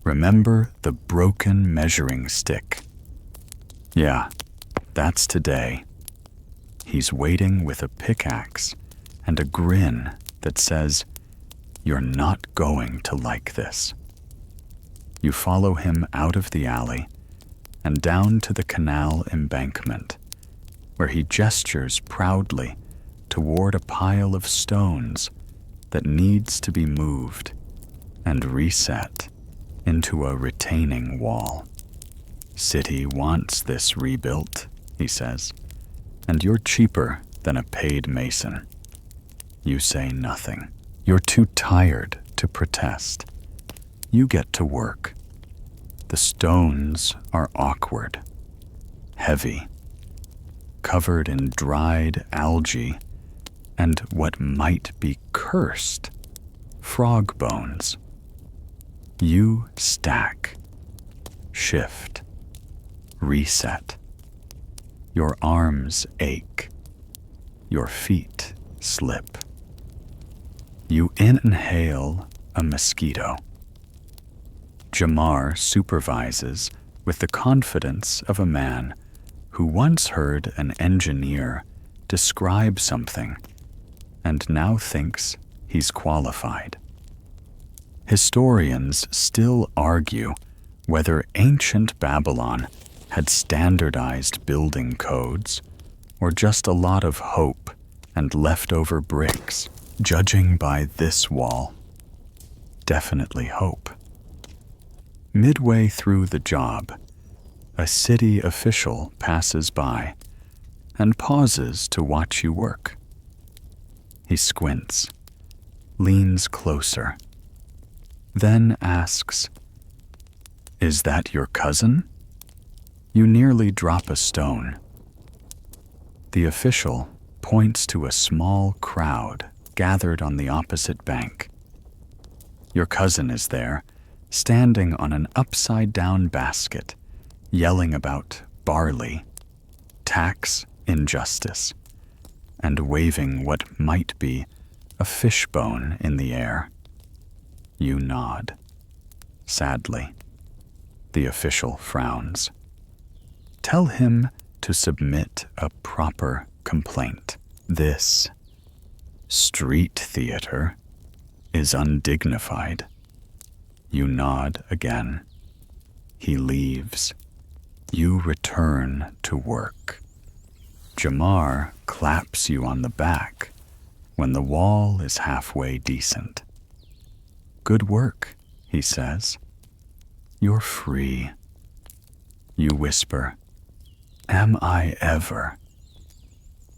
Remember the broken measuring stick. Yeah, that's today. He's waiting with a pickaxe and a grin that says, "You're not going to like this." You follow him out of the alley and down to the canal embankment, where he gestures proudly toward a pile of stones that needs to be moved and reset into a retaining wall. City wants this rebuilt, he says, and you're cheaper than a paid mason. You say nothing. You're too tired to protest. You get to work. The stones are awkward, heavy, covered in dried algae and what might be cursed frog bones. You stack, shift, reset. Your arms ache. Your feet slip. You inhale a mosquito. Jamar supervises with the confidence of a man who once heard an engineer describe something and now thinks he's qualified. Historians still argue Whether ancient Babylon had standardized building codes or just a lot of hope and leftover bricks, judging by this wall, definitely hope. Midway through the job, a city official passes by and pauses to watch you work. He squints, leans closer, then asks, "Is that your cousin?" You nearly drop a stone. The official points to a small crowd gathered on the opposite bank. Your cousin is there, standing on an upside-down basket, yelling about barley, tax injustice, and waving what might be a fishbone in the air. You nod. Sadly, the official frowns. Tell him to submit a proper complaint. This street theater is undignified. You nod again. He leaves. You return to work. Jamar claps you on the back when the wall is halfway decent. "Good work," he says. "You're free." You whisper, "Am I ever?"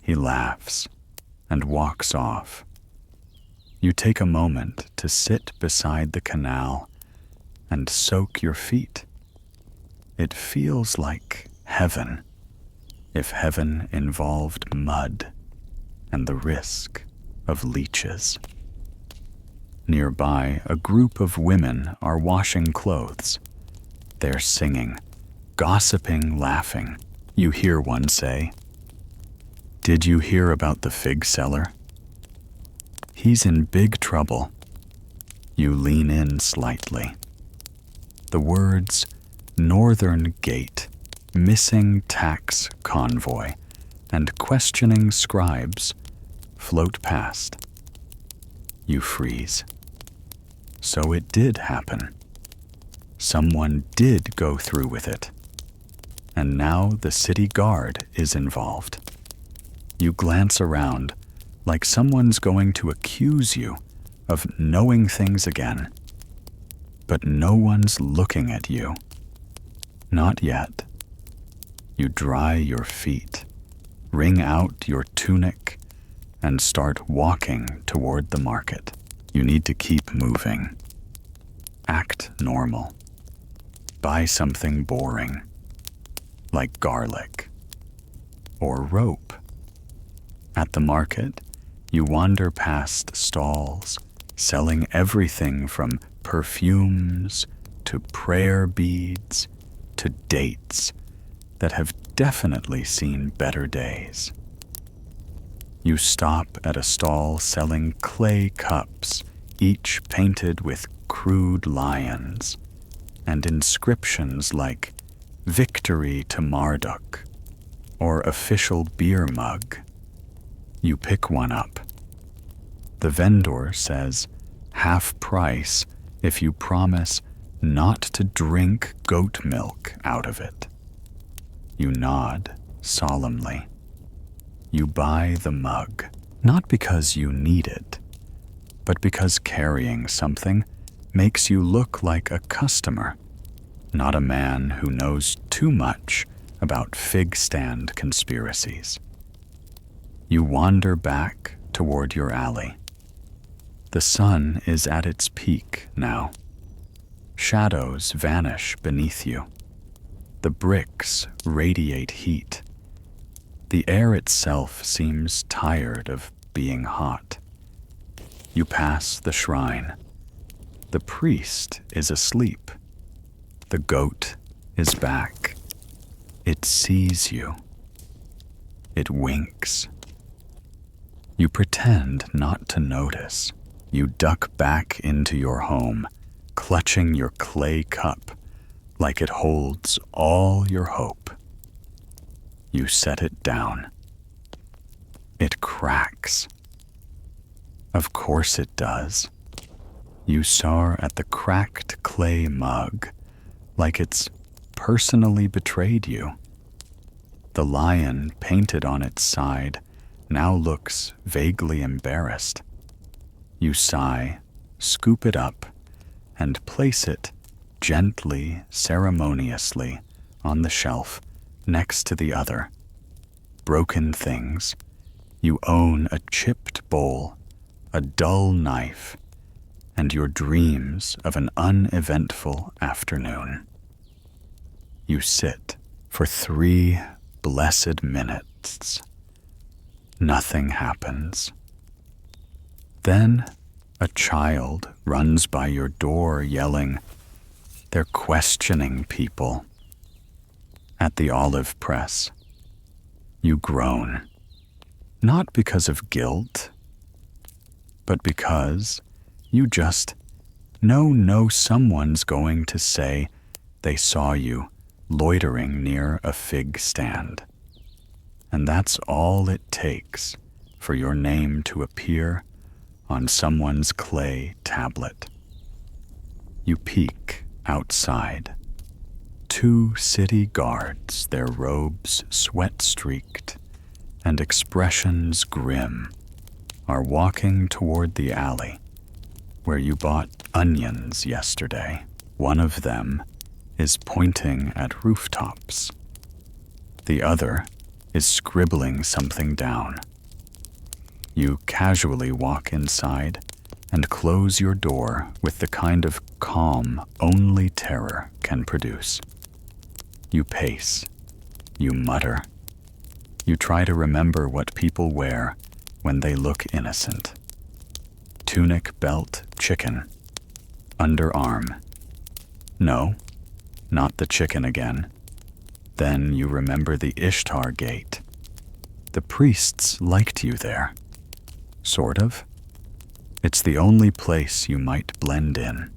He laughs and walks off. You take a moment to sit beside the canal and soak your feet. It feels like heaven, if heaven involved mud and the risk of leeches. Nearby, a group of women are washing clothes. They're singing, gossiping, laughing. You hear one say, "Did you hear about the fig seller? He's in big trouble." You lean in slightly. The words Northern Gate, missing tax convoy, and questioning scribes float past. You freeze. So it did happen. Someone did go through with it. And now the city guard is involved. You glance around like someone's going to accuse you of knowing things again. But no one's looking at you. Not yet. You dry your feet, wring out your tunic, and start walking toward the market. You need to keep moving. Act normal. Buy something boring, like garlic or rope. At the market, you wander past stalls selling everything from perfumes to prayer beads to dates that have definitely seen better days. You stop at a stall selling clay cups, each painted with crude lions and inscriptions like "Victory to Marduk" or "Official beer mug." You pick one up. The vendor says, "Half price if you promise not to drink goat milk out of it." You nod solemnly. You buy the mug, not because you need it, but because carrying something makes you look like a customer, not a man who knows too much about fig stand conspiracies. You wander back toward your alley. The sun is at its peak now. Shadows vanish beneath you. The bricks radiate heat. The air itself seems tired of being hot. You pass the shrine. The priest is asleep. The goat is back. It sees you. It winks. You pretend not to notice. You duck back into your home, clutching your clay cup like it holds all your hope. You set it down. It cracks. Of course it does. You soar at the cracked clay mug, like it's personally betrayed you. The lion painted on its side now looks vaguely embarrassed. You sigh, scoop it up, and place it gently, ceremoniously on the shelf next to the other. Broken things. You own a chipped bowl, a dull knife, and your dreams of an uneventful afternoon. You sit for 3 blessed minutes. Nothing happens. Then a child runs by your door yelling, "They're questioning people." At the olive press, you groan, not because of guilt, but because you just know someone's going to say they saw you loitering near a fig stand. And that's all it takes for your name to appear on someone's clay tablet. You peek outside. 2 city guards, their robes sweat-streaked and expressions grim, are walking toward the alley where you bought onions yesterday. One of them is pointing at rooftops. The other is scribbling something down. You casually walk inside and close your door with the kind of calm only terror can produce. You pace. You mutter. You try to remember what people wear when they look innocent. Tunic, belt, chicken. Underarm. No, not the chicken again. Then you remember the Ishtar Gate. The priests liked you there. Sort of. It's the only place you might blend in.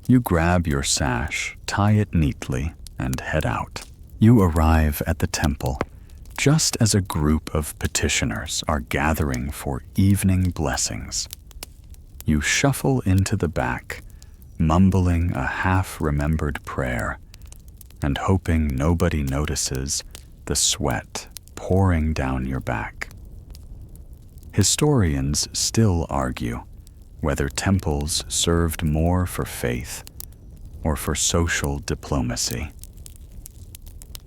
You grab your sash, tie it neatly, and head out. You arrive at the temple just as a group of petitioners are gathering for evening blessings. You shuffle into the back, mumbling a half-remembered prayer and hoping nobody notices the sweat pouring down your back. Historians still argue whether temples served more for faith or for social diplomacy.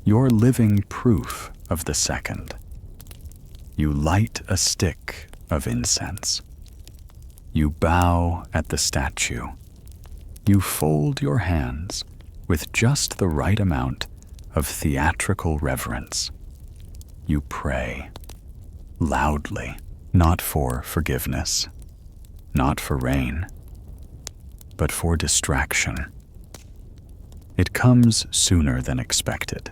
You're living proof of the second. You light a stick of incense. You bow at the statue. You fold your hands with just the right amount of theatrical reverence. You pray loudly, not for forgiveness, not for rain, but for distraction. It comes sooner than expected.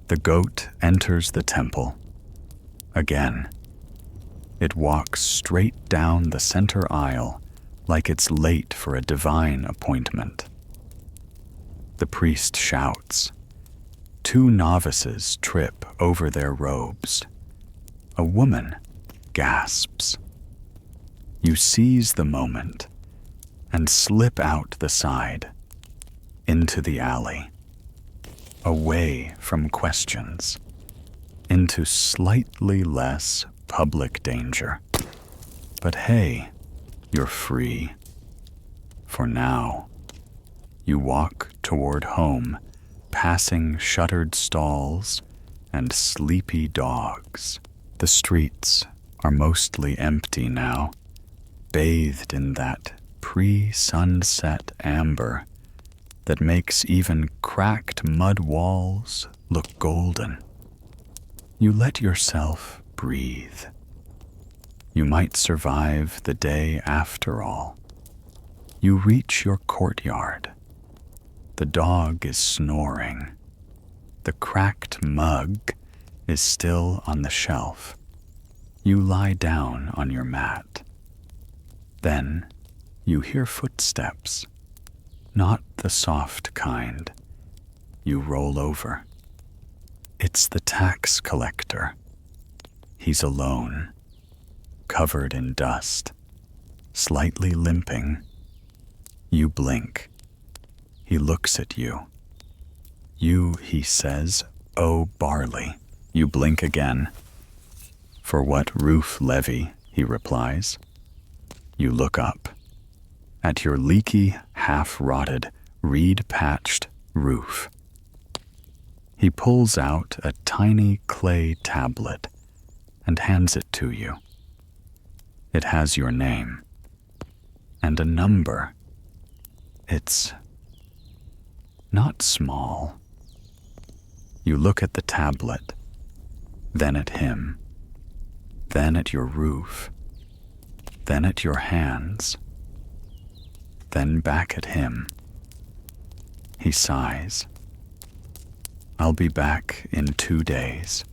The goat enters the temple. Again, it walks straight down the center aisle like it's late for a divine appointment. The priest shouts. 2 novices trip over their robes. A woman gasps. You seize the moment and slip out the side, into the alley, away from questions, into slightly less public danger. But hey, you're free. For now. You walk toward home, passing shuttered stalls and sleepy dogs. The streets are mostly empty now, bathed in that pre-sunset amber that makes even cracked mud walls look golden. You let yourself breathe. You might survive the day after all. You reach your courtyard. The dog is snoring. The cracked mug is still on the shelf. You lie down on your mat. Then you hear footsteps, not the soft kind. You roll over. It's the tax collector. He's alone, covered in dust, slightly limping. You blink. He looks at you. You, he says, owe barley. You blink again. For what roof levy, he replies. You look up. At your leaky, half-rotted, reed-patched roof. He pulls out a tiny clay tablet and hands it to you. It has your name and a number. It's not small. You look at the tablet, then at him, then at your roof, then at your hands, then back at him. He sighs. I'll be back in 2 days.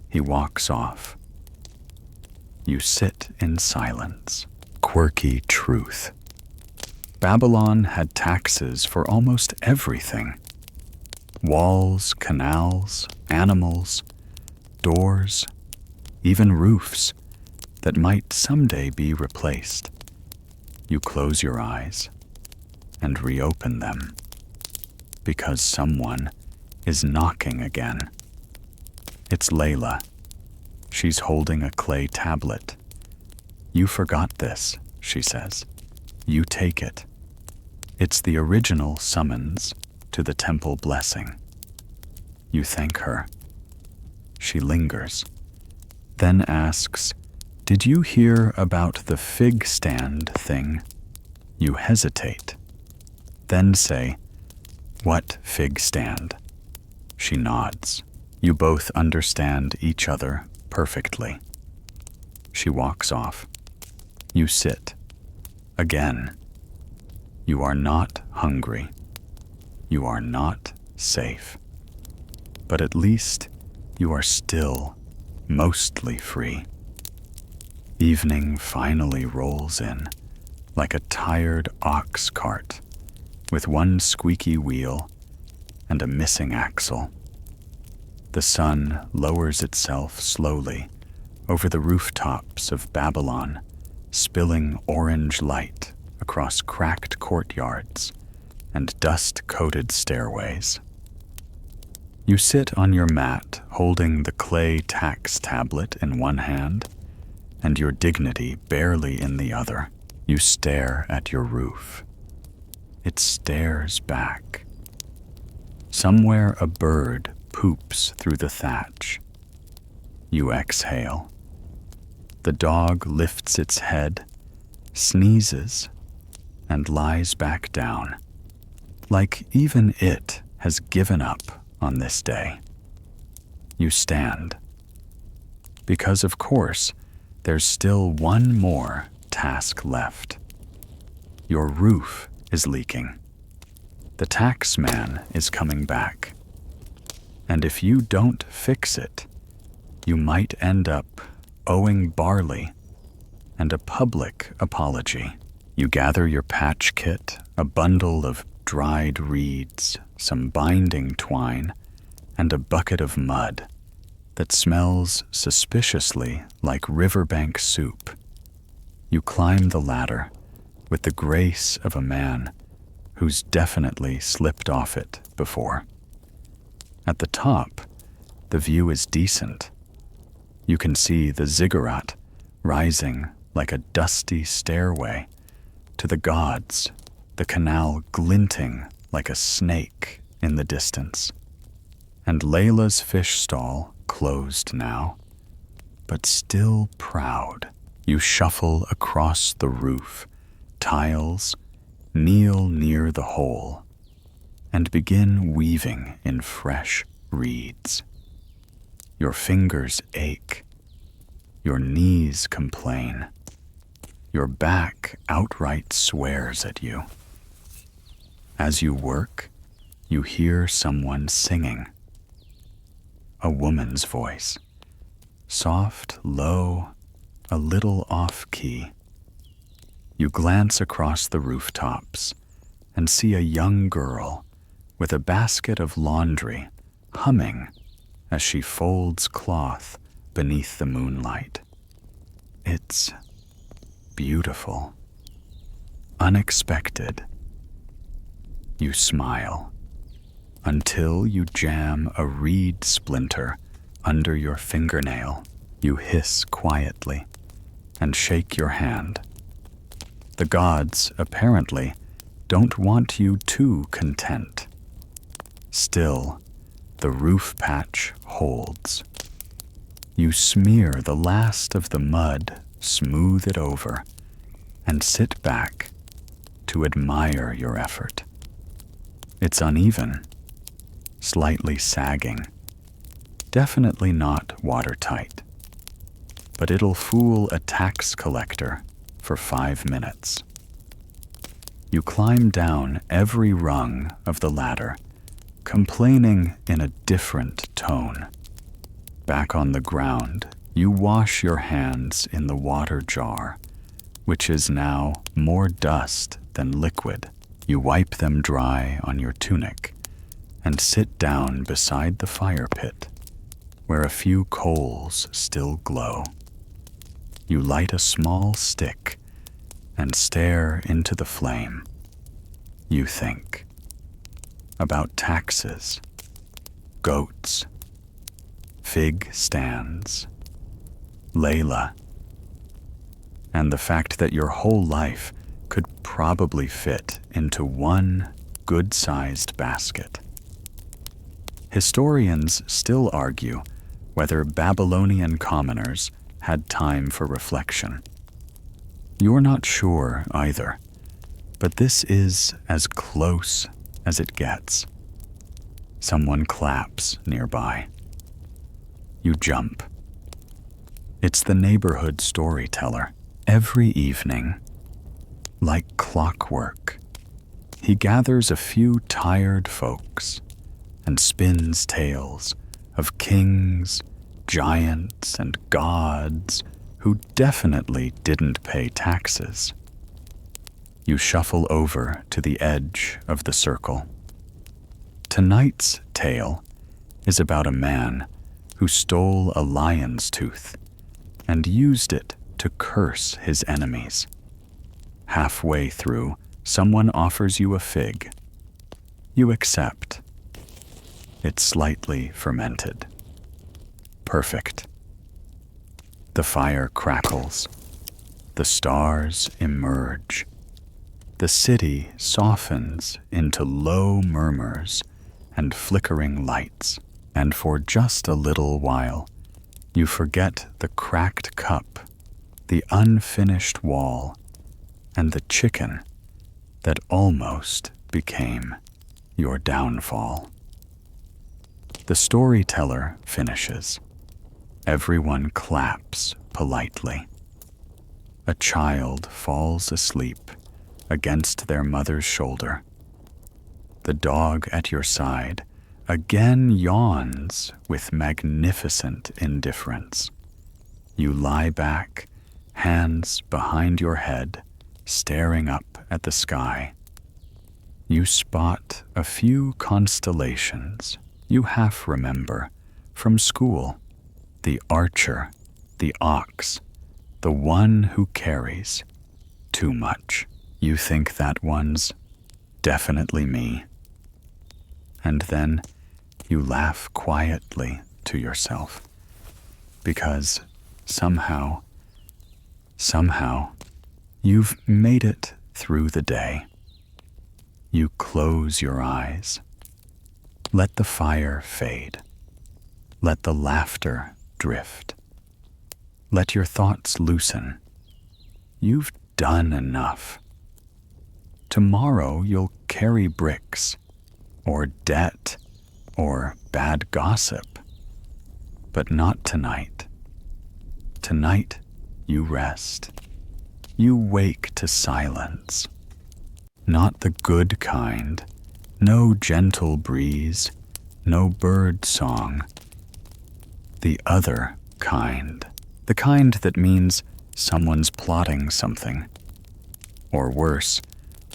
He walks off. You sit in silence. Quirky truth. Babylon had taxes for almost everything. Walls, canals, animals, doors, even roofs that might someday be replaced. You close your eyes and reopen them because someone is knocking again. It's Layla. She's holding a clay tablet. You forgot this, she says. You take it. It's the original summons to the temple blessing. You thank her. She lingers, then asks, "Did you hear about the fig stand thing?" You hesitate, then say, "What fig stand?" She nods. You both understand each other perfectly. She walks off. You sit. Again. You are not hungry. You are not safe. But at least you are still mostly free. Evening finally rolls in, like a tired ox cart, with one squeaky wheel and a missing axle. The sun lowers itself slowly over the rooftops of Babylon, spilling orange light across cracked courtyards and dust-coated stairways. You sit on your mat holding the clay tax tablet in one hand and your dignity barely in the other. You stare at your roof. It stares back. Somewhere a bird poops through the thatch. You exhale. The dog lifts its head, sneezes, and lies back down, like even it has given up on this day. You stand. Because of course, there's still one more task left. Your roof is leaking. The tax man is coming back. And if you don't fix it, you might end up owing barley and a public apology. You gather your patch kit, a bundle of dried reeds, some binding twine, and a bucket of mud that smells suspiciously like riverbank soup. You climb the ladder with the grace of a man who's definitely slipped off it before. At the top, the view is decent. You can see the ziggurat rising like a dusty stairway to the gods, the canal glinting like a snake in the distance. And Layla's fish stall closed now, but still proud. You shuffle across the roof, tiles, kneel near the hole, and begin weaving in fresh reeds. Your fingers ache. Your knees complain. Your back outright swears at you. As you work, you hear someone singing. A woman's voice. Soft, low, a little off-key. You glance across the rooftops and see a young girl with a basket of laundry humming as she folds cloth beneath the moonlight. It's beautiful, unexpected, You smile until you jam a reed splinter under your fingernail. You hiss quietly and shake your hand. The gods, apparently, don't want you too content. Still, the roof patch holds. You smear the last of the mud, smooth it over, and sit back to admire your effort. It's uneven, slightly sagging, definitely not watertight, but it'll fool a tax collector for 5 minutes. You climb down every rung of the ladder, complaining in a different tone. Back on the ground, you wash your hands in the water jar, which is now more dust than liquid. You wipe them dry on your tunic and sit down beside the fire pit, where a few coals still glow. You light a small stick and stare into the flame. You think about taxes, goats, fig stands, Layla, and the fact that your whole life could probably fit into one good-sized basket. Historians still argue whether Babylonian commoners had time for reflection. You're not sure either, but this is as close as it gets. Someone claps nearby. You jump. It's the neighborhood storyteller. Every evening, like clockwork, he gathers a few tired folks and spins tales of kings, giants, and gods who definitely didn't pay taxes. You shuffle over to the edge of the circle. Tonight's tale is about a man who stole a lion's tooth and used it to curse his enemies. Halfway through, someone offers you a fig. You accept. It's slightly fermented. Perfect. The fire crackles. The stars emerge. The city softens into low murmurs and flickering lights, and for just a little while, you forget the cracked cup, the unfinished wall, and the chicken that almost became your downfall. The storyteller finishes. Everyone claps politely. A child falls asleep against their mother's shoulder. The dog at your side again yawns with magnificent indifference. You lie back, hands behind your head, staring up at the sky. You spot a few constellations you half remember from school. The archer, the ox, the one who carries too much. You think that one's definitely me. And then you laugh quietly to yourself, because somehow, you've made it through the day. You close your eyes. Let the fire fade. Let the laughter drift. Let your thoughts loosen. You've done enough. Tomorrow you'll carry bricks, or debt, or bad gossip. But not tonight. Tonight you rest. You wake to silence. Not the good kind. No gentle breeze. No bird song. The other kind. The kind that means someone's plotting something. Or worse,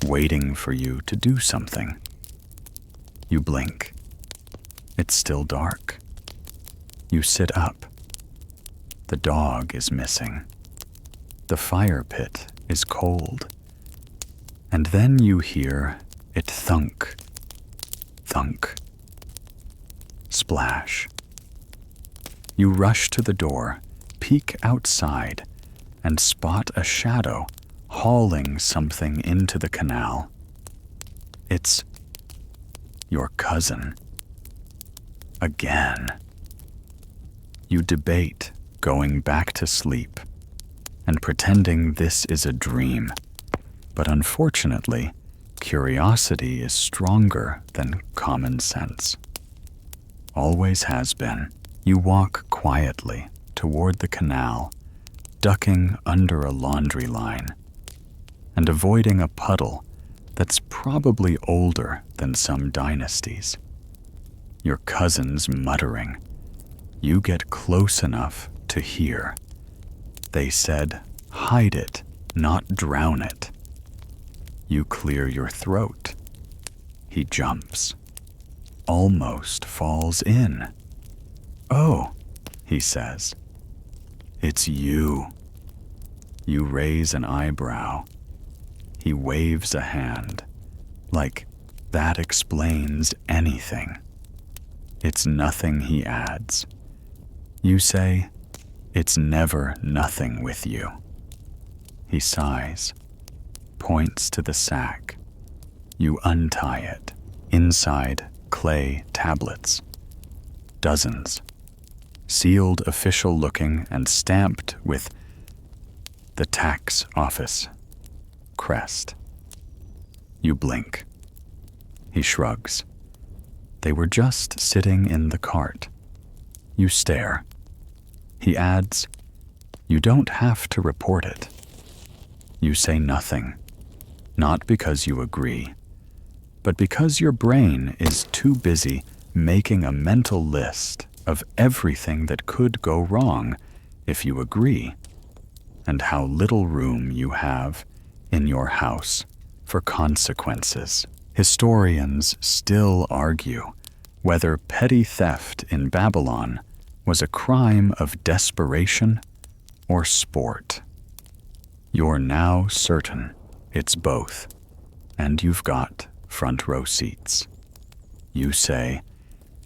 waiting for you to do something. You blink. It's still dark. You sit up. The dog is missing. The fire pit is cold. And then you hear It thunk, thunk, splash. You rush to the door, peek outside, and spot a shadow hauling something into the canal. It's your cousin. Again. You debate going back to sleep and pretending this is a dream, but unfortunately, curiosity is stronger than common sense. Always has been. You walk quietly toward the canal, ducking under a laundry line and avoiding a puddle that's probably older than some dynasties. Your cousin's muttering. You get close enough to hear. They said, hide it, not drown it. You clear your throat. He jumps. Almost falls in. Oh, he says. It's you. You raise an eyebrow. He waves a hand, like that explains anything. It's nothing, he adds. You say, it's never nothing with you. He sighs, points to the sack. You untie it. Inside, clay tablets. Dozens. Sealed, official-looking, and stamped with the tax office crest. You blink. He shrugs. They were just sitting in the cart. You stare. He adds, you don't have to report it. You say nothing, not because you agree, but because your brain is too busy making a mental list of everything that could go wrong if you agree, and how little room you have in your house for consequences. Historians still argue whether petty theft in Babylon was a crime of desperation or sport. You're now certain it's both, and you've got front row seats. You say,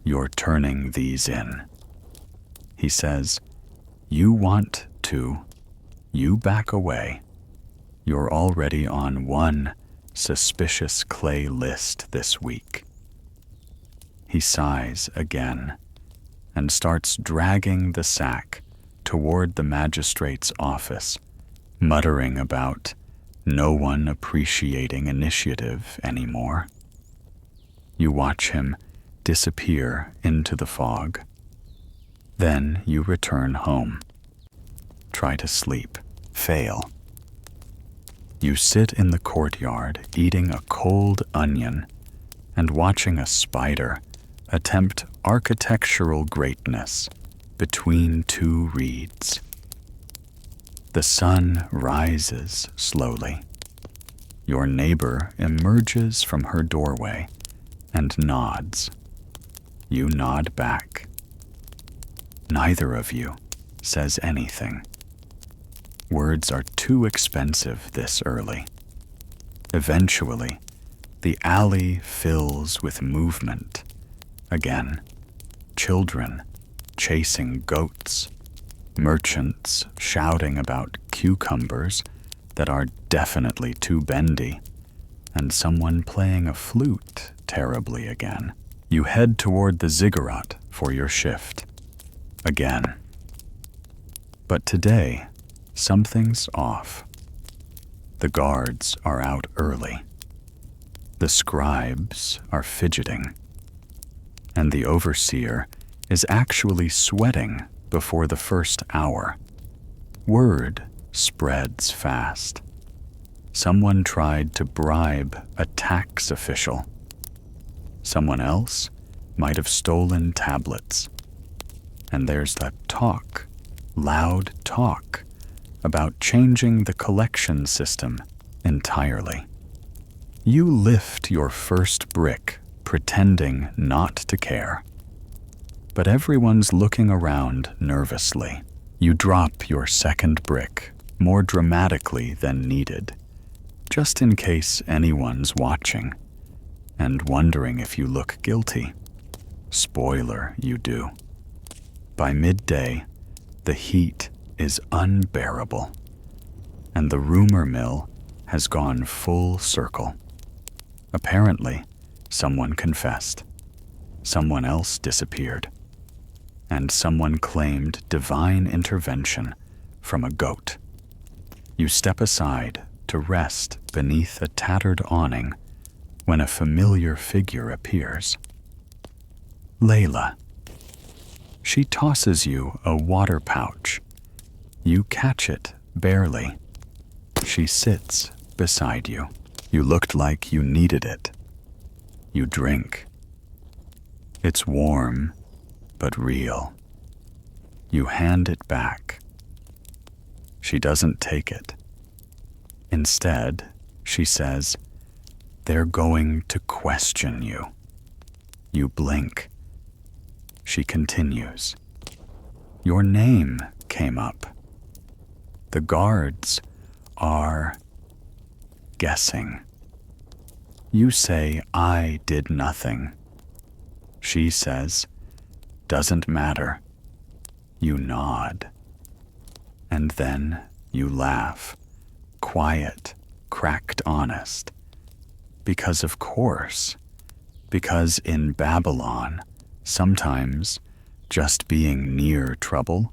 you're turning these in. He says, you want to. You back away. You're already on one suspicious clay list this week. He sighs again and starts dragging the sack toward the magistrate's office, muttering about no one appreciating initiative anymore. You watch him disappear into the fog. Then you return home. Try to sleep. Fail. You sit in the courtyard eating a cold onion and watching a spider attempt architectural greatness between two reeds. The sun rises slowly. Your neighbor emerges from her doorway and nods. You nod back. Neither of you says anything. Words are too expensive this early. Eventually, the alley fills with movement. Again, children chasing goats, merchants shouting about cucumbers that are definitely too bendy, and someone playing a flute terribly again. You head toward the ziggurat for your shift. Again. But today, something's off. The guards are out early. The scribes are fidgeting. And the overseer is actually sweating before the first hour. Word spreads fast. Someone tried to bribe a tax official. Someone else might have stolen tablets. And there's that talk, loud talk, about changing the collection system entirely. You lift your first brick, pretending not to care. But everyone's looking around nervously. You drop your second brick more dramatically than needed, just in case anyone's watching, and wondering if you look guilty. Spoiler, you do. By midday, the heat is unbearable, and the rumor mill has gone full circle. Apparently, someone confessed, someone else disappeared, and someone claimed divine intervention from a goat. You step aside to rest beneath a tattered awning when a familiar figure appears. Layla. She tosses you a water pouch. You catch it barely. She sits beside you. You looked like you needed it. You drink. It's warm, but real. You hand it back. She doesn't take it. Instead, she says, "They're going to question you." You blink. She continues, "Your name came up. The guards are guessing." You say, "I did nothing." She says, "Doesn't matter." You nod. And then you laugh, quiet, cracked honest. Because of course, because in Babylon, sometimes just being near trouble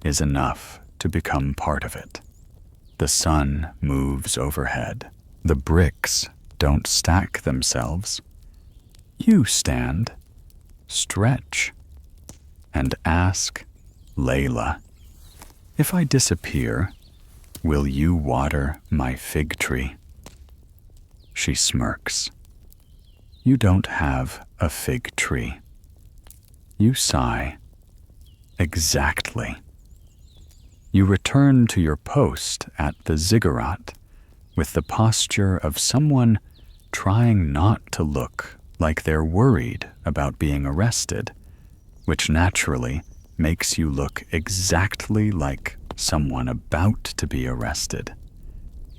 is enough to become part of it. The sun moves overhead. The bricks don't stack themselves. You stand, stretch, and ask Layla, "If I disappear, will you water my fig tree?" She smirks. You don't have a fig tree. You sigh. Exactly. You return to your post at the ziggurat with the posture of someone trying not to look like they're worried about being arrested, which naturally makes you look exactly like someone about to be arrested.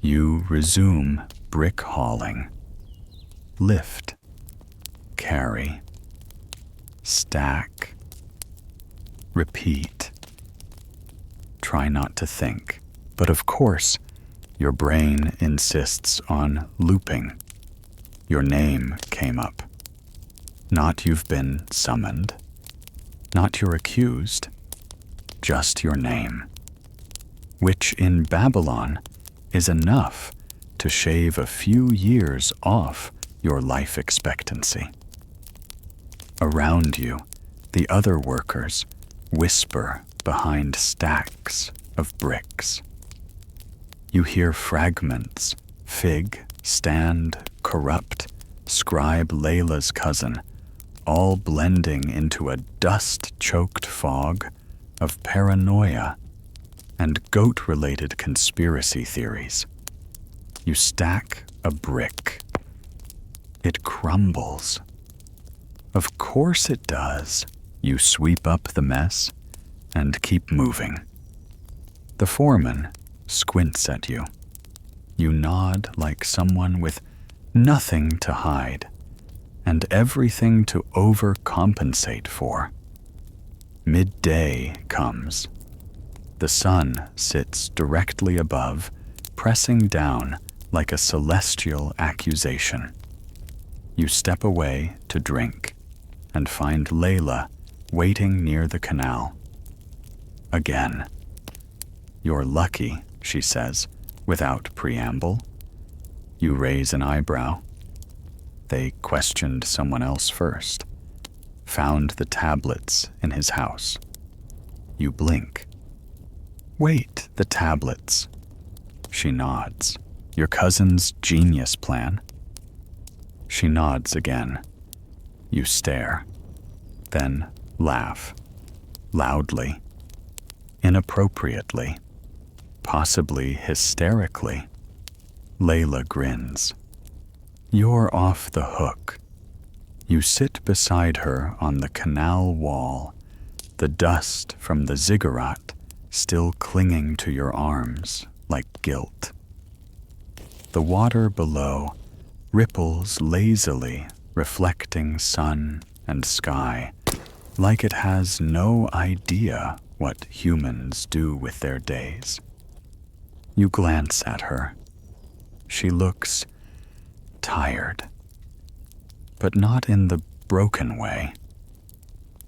You resume brick hauling. Lift. Carry. Stack. Repeat. Try not to think, but of course, your brain insists on looping. Your name came up. Not you've been summoned. Not you're accused. Just your name. Which in Babylon is enough to shave a few years off your life expectancy. Around you, the other workers whisper behind stacks of bricks. You hear fragments, fig, stand, corrupt, scribe Layla's cousin, all blending into a dust-choked fog of paranoia and goat-related conspiracy theories. You stack a brick. It crumbles. Of course it does. You sweep up the mess and keep moving. The foreman squints at you. You nod like someone with nothing to hide and everything to overcompensate for. Midday comes. The sun sits directly above, pressing down like a celestial accusation. You step away to drink and find Layla waiting near the canal. Again. "You're lucky," she says, without preamble. You raise an eyebrow. They questioned someone else first. Found the tablets in his house. You blink. "Wait, the tablets." She nods. "Your cousin's genius plan?" She nods again. You stare. Then laugh. Loudly. Inappropriately. Possibly hysterically. Layla grins. You're off the hook. You sit beside her on the canal wall, the dust from the ziggurat still clinging to your arms like guilt. The water below ripples lazily reflecting sun and sky, like it has no idea what humans do with their days. You glance at her. She looks tired, but not in the broken way,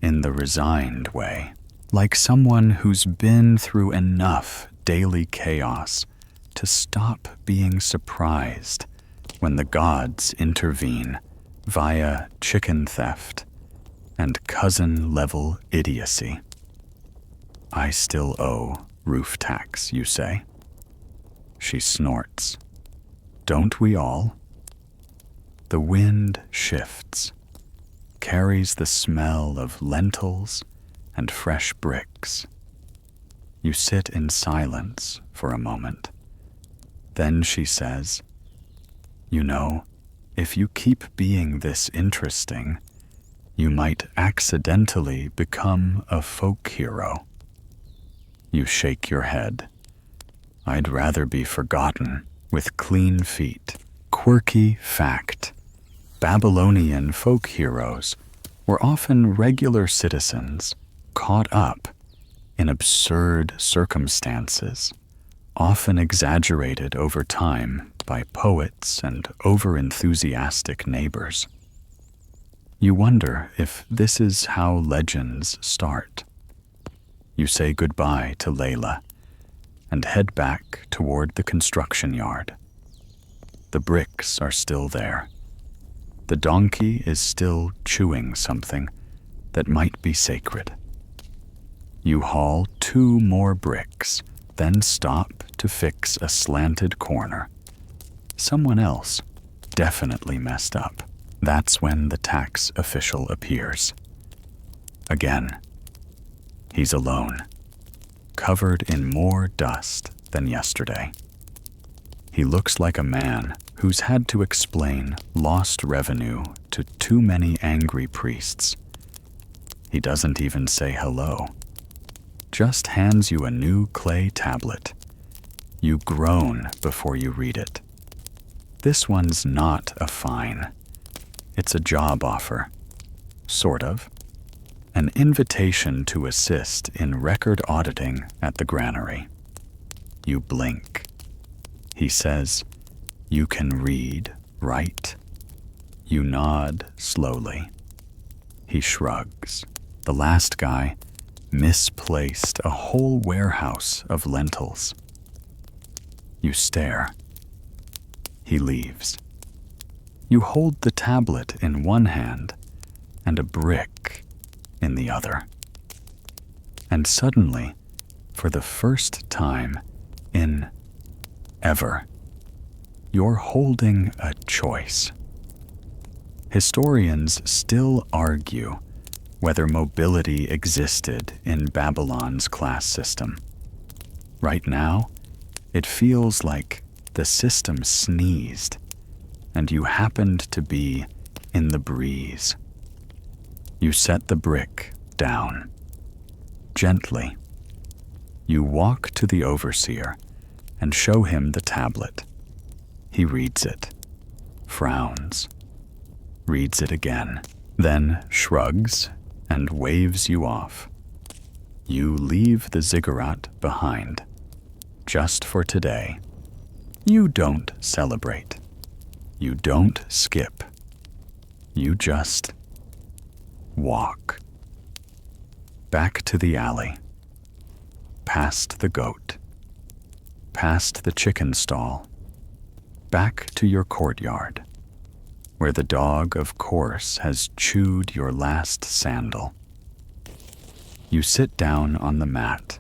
in the resigned way, like someone who's been through enough daily chaos to stop being surprised when the gods intervene via chicken theft and cousin-level idiocy. I still owe roof tax, you say? She snorts. Don't we all? The wind shifts, carries the smell of lentils and fresh bricks. You sit in silence for a moment. Then she says, "You know, if you keep being this interesting, you might accidentally become a folk hero." You shake your head. I'd rather be forgotten with clean feet. Quirky fact: Babylonian folk heroes were often regular citizens caught up in absurd circumstances, often exaggerated over time by poets and over-enthusiastic neighbors. You wonder if this is how legends start. You say goodbye to Layla and head back toward the construction yard. The bricks are still there. The donkey is still chewing something that might be sacred. You haul 2 more bricks, then stop to fix a slanted corner. Someone else definitely messed up. That's when the tax official appears. Again, he's alone, covered in more dust than yesterday. He looks like a man who's had to explain lost revenue to too many angry priests. He doesn't even say hello, just hands you a new clay tablet. You groan before you read it. This one's not a fine. It's a job offer, sort of. An invitation to assist in record auditing at the granary. You blink. He says, "You can read, right?" You nod slowly. He shrugs. The last guy misplaced a whole warehouse of lentils. You stare. He leaves. You hold the tablet in one hand and a brick in the other. And suddenly, for the first time in ever, you're holding a choice. Historians still argue whether mobility existed in Babylon's class system. Right now, it feels like the system sneezed and you happened to be in the breeze. You set the brick down. Gently. You walk to the overseer and show him the tablet. He reads it, frowns, reads it again, then shrugs and waves you off. You leave the ziggurat behind, just for today. You don't celebrate. You don't skip. You just walk. Back to the alley. Past the goat. Past the chicken stall. Back to your courtyard, where the dog, of course, has chewed your last sandal. You sit down on the mat,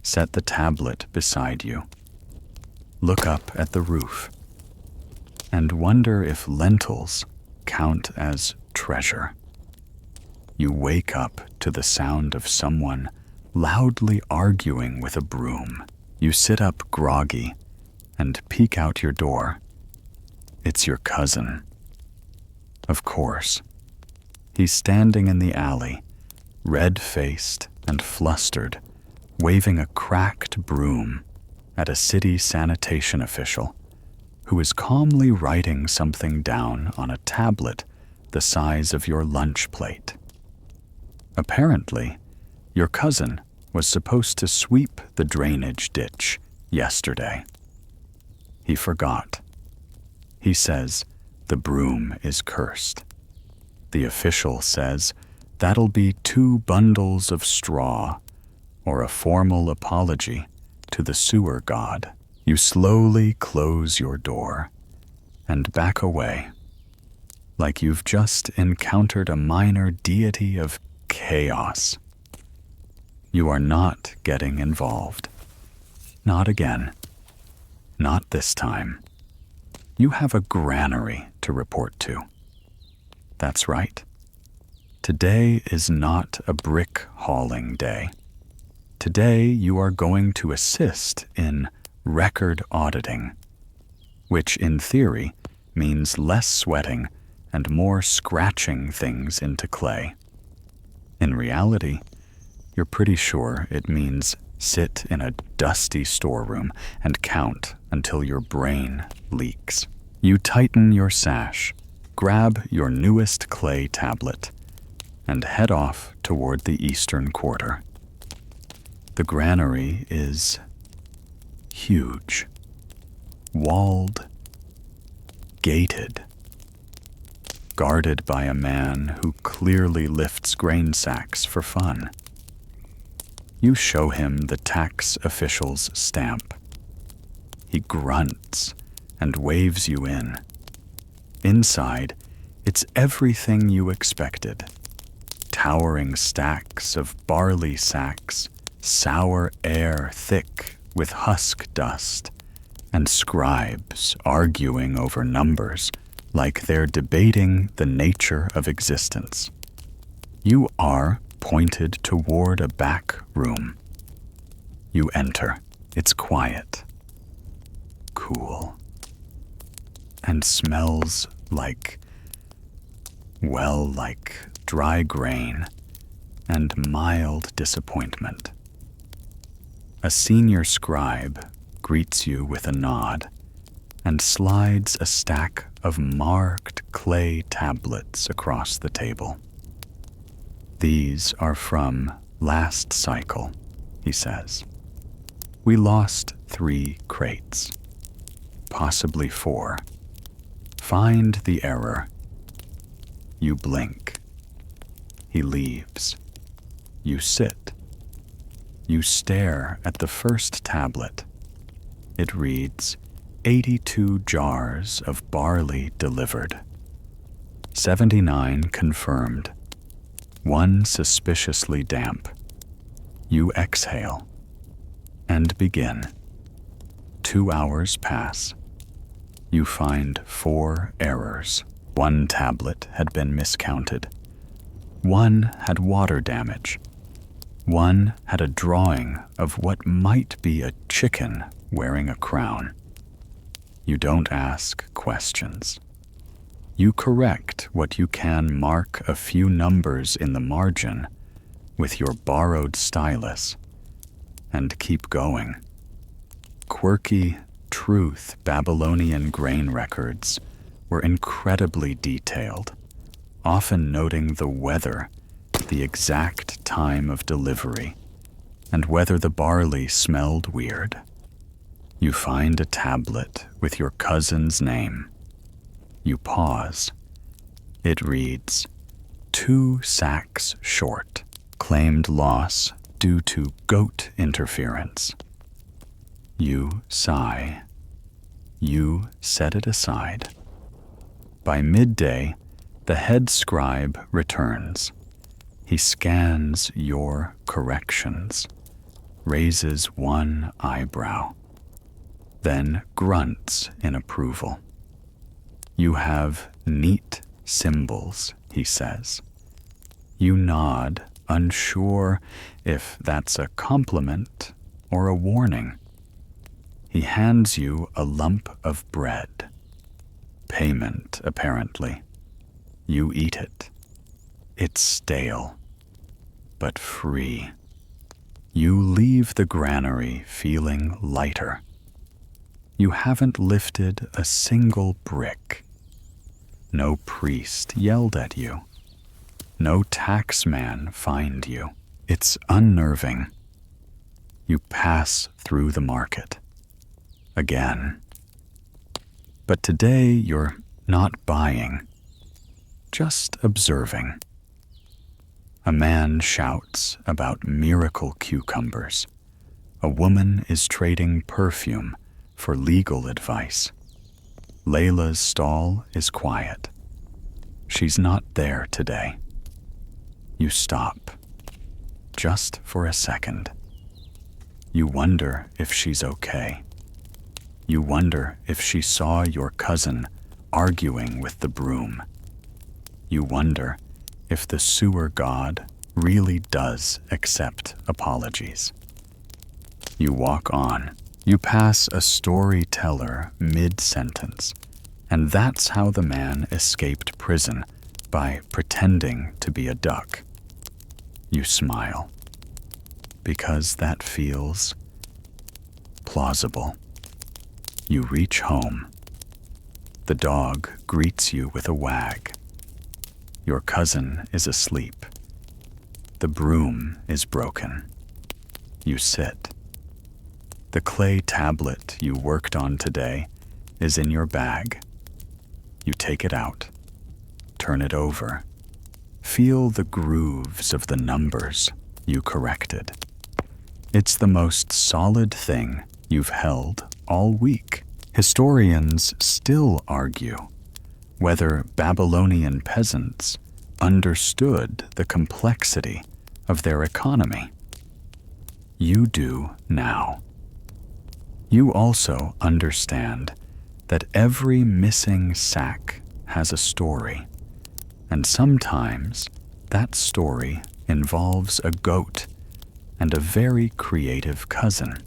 set the tablet beside you, look up at the roof, and wonder if lentils count as treasure. You wake up to the sound of someone loudly arguing with a broom. You sit up groggy and peek out your door. It's your cousin. Of course. He's standing in the alley, red-faced and flustered, waving a cracked broom at a city sanitation official who is calmly writing something down on a tablet the size of your lunch plate. Apparently, your cousin was supposed to sweep the drainage ditch yesterday. He forgot. He says the broom is cursed. The official says that'll be 2 bundles of straw or a formal apology to the sewer god. You slowly close your door and back away, like you've just encountered a minor deity of chaos. You are not getting involved. Not again. Not this time. You have a granary to report to. That's right. Today is not a brick hauling day. Today you are going to assist in record auditing, which in theory means less sweating and more scratching things into clay. In reality, you're pretty sure it means sit in a dusty storeroom and count until your brain leaks. You tighten your sash, grab your newest clay tablet, and head off toward the eastern quarter. The granary is huge, walled, gated, guarded by a man who clearly lifts grain sacks for fun. You show him the tax official's stamp. He grunts and waves you in. Inside, it's everything you expected. Towering stacks of barley sacks, sour air thick with husk dust, and scribes arguing over numbers like they're debating the nature of existence. You are pointed toward a back room. You enter. It's quiet, cool, and smells like dry grain and mild disappointment. A senior scribe greets you with a nod and slides a stack of marked clay tablets across the table. These are from last cycle, he says. We lost 3 crates, possibly 4. Find the error. You blink. He leaves. You sit. You stare at the first tablet. It reads, 82 jars of barley delivered. 79 confirmed. 1 suspiciously damp. You exhale and begin. 2 hours pass. You find 4 errors. 1 tablet had been miscounted. 1 had water damage. 1 had a drawing of what might be a chicken wearing a crown. You don't ask questions. You correct what you can mark a few numbers in the margin with your borrowed stylus and keep going. Quirky, truth Babylonian grain records were incredibly detailed, often noting the weather, the exact time of delivery, and whether the barley smelled weird. You find a tablet with your cousin's name. You pause. It reads, 2 sacks short, claimed loss due to goat interference. You sigh. You set it aside. By midday, the head scribe returns. He scans your corrections, raises 1 eyebrow, then grunts in approval. You have neat symbols, he says. You nod, unsure if that's a compliment or a warning. He hands you a lump of bread. Payment, apparently. You eat it. It's stale, but free. You leave the granary feeling lighter. You haven't lifted a single brick. No priest yelled at you. No taxman fined you. It's unnerving. You pass through the market. Again. But today you're not buying, just observing. A man shouts about miracle cucumbers. A woman is trading perfume for legal advice. Layla's stall is quiet. She's not there today. You stop, just for a second. You wonder if she's okay. You wonder if she saw your cousin arguing with the broom. You wonder if the sewer god really does accept apologies. You walk on. You pass a storyteller mid-sentence, and that's how the man escaped prison, by pretending to be a duck. You smile, because that feels plausible. You reach home. The dog greets you with a wag. Your cousin is asleep. The broom is broken. You sit. The clay tablet you worked on today is in your bag. You take it out, turn it over, feel the grooves of the numbers you corrected. It's the most solid thing you've held all week. Historians still argue whether Babylonian peasants understood the complexity of their economy. You do now. You also understand that every missing sack has a story, and sometimes that story involves a goat and a very creative cousin.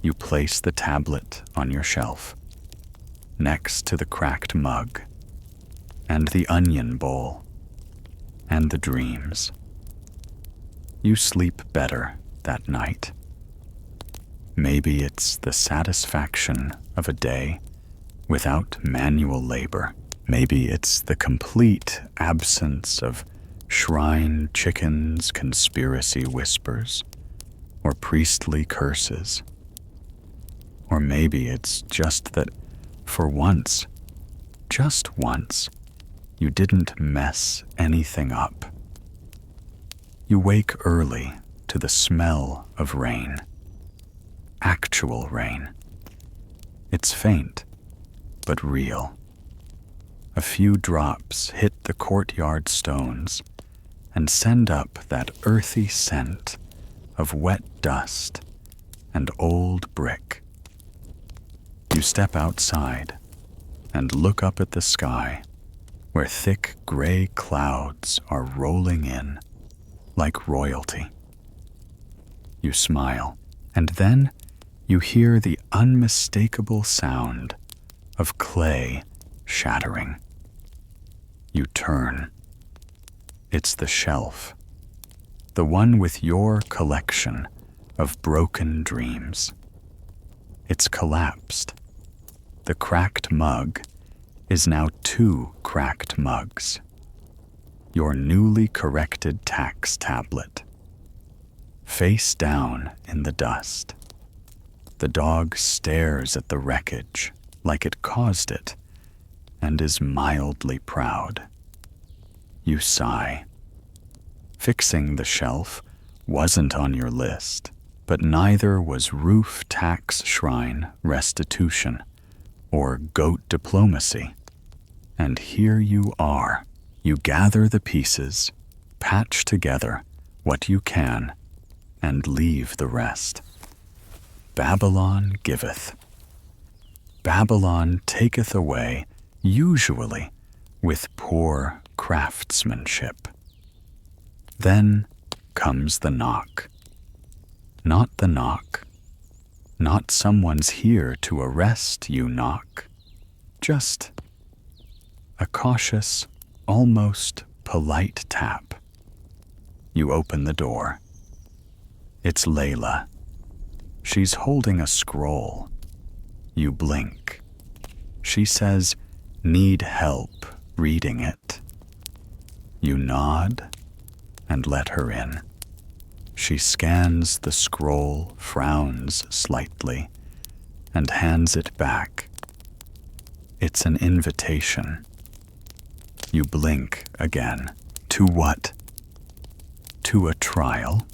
You place the tablet on your shelf, next to the cracked mug, and the onion bowl, and the dreams. You sleep better that night. Maybe it's the satisfaction of a day without manual labor. Maybe it's the complete absence of shrine chickens, conspiracy whispers, or priestly curses. Or maybe it's just that for once, just once, you didn't mess anything up. You wake early to the smell of rain. Actual rain. It's faint, but real. A few drops hit the courtyard stones and send up that earthy scent of wet dust and old brick. You step outside and look up at the sky, where thick gray clouds are rolling in like royalty. You smile, and then you hear the unmistakable sound of clay shattering. You turn. It's the shelf, the one with your collection of broken dreams. It's collapsed. The cracked mug is now 2 cracked mugs. Your newly corrected tax tablet. Face down in the dust. The dog stares at the wreckage like it caused it and is mildly proud. You sigh. Fixing the shelf wasn't on your list, but neither was roof tax shrine restitution or goat diplomacy. And here you are. You gather the pieces, patch together what you can, and leave the rest. Babylon giveth. Babylon taketh away, usually with poor craftsmanship. Then comes the knock. Not the knock. Not someone's here to arrest you knock. Just a cautious, almost polite tap. You open the door. It's Layla. She's holding a scroll. You blink. She says, "Need help reading it. You nod and let her in. She scans the scroll, frowns slightly, and hands it back. It's an invitation. You blink again. To what? To a trial?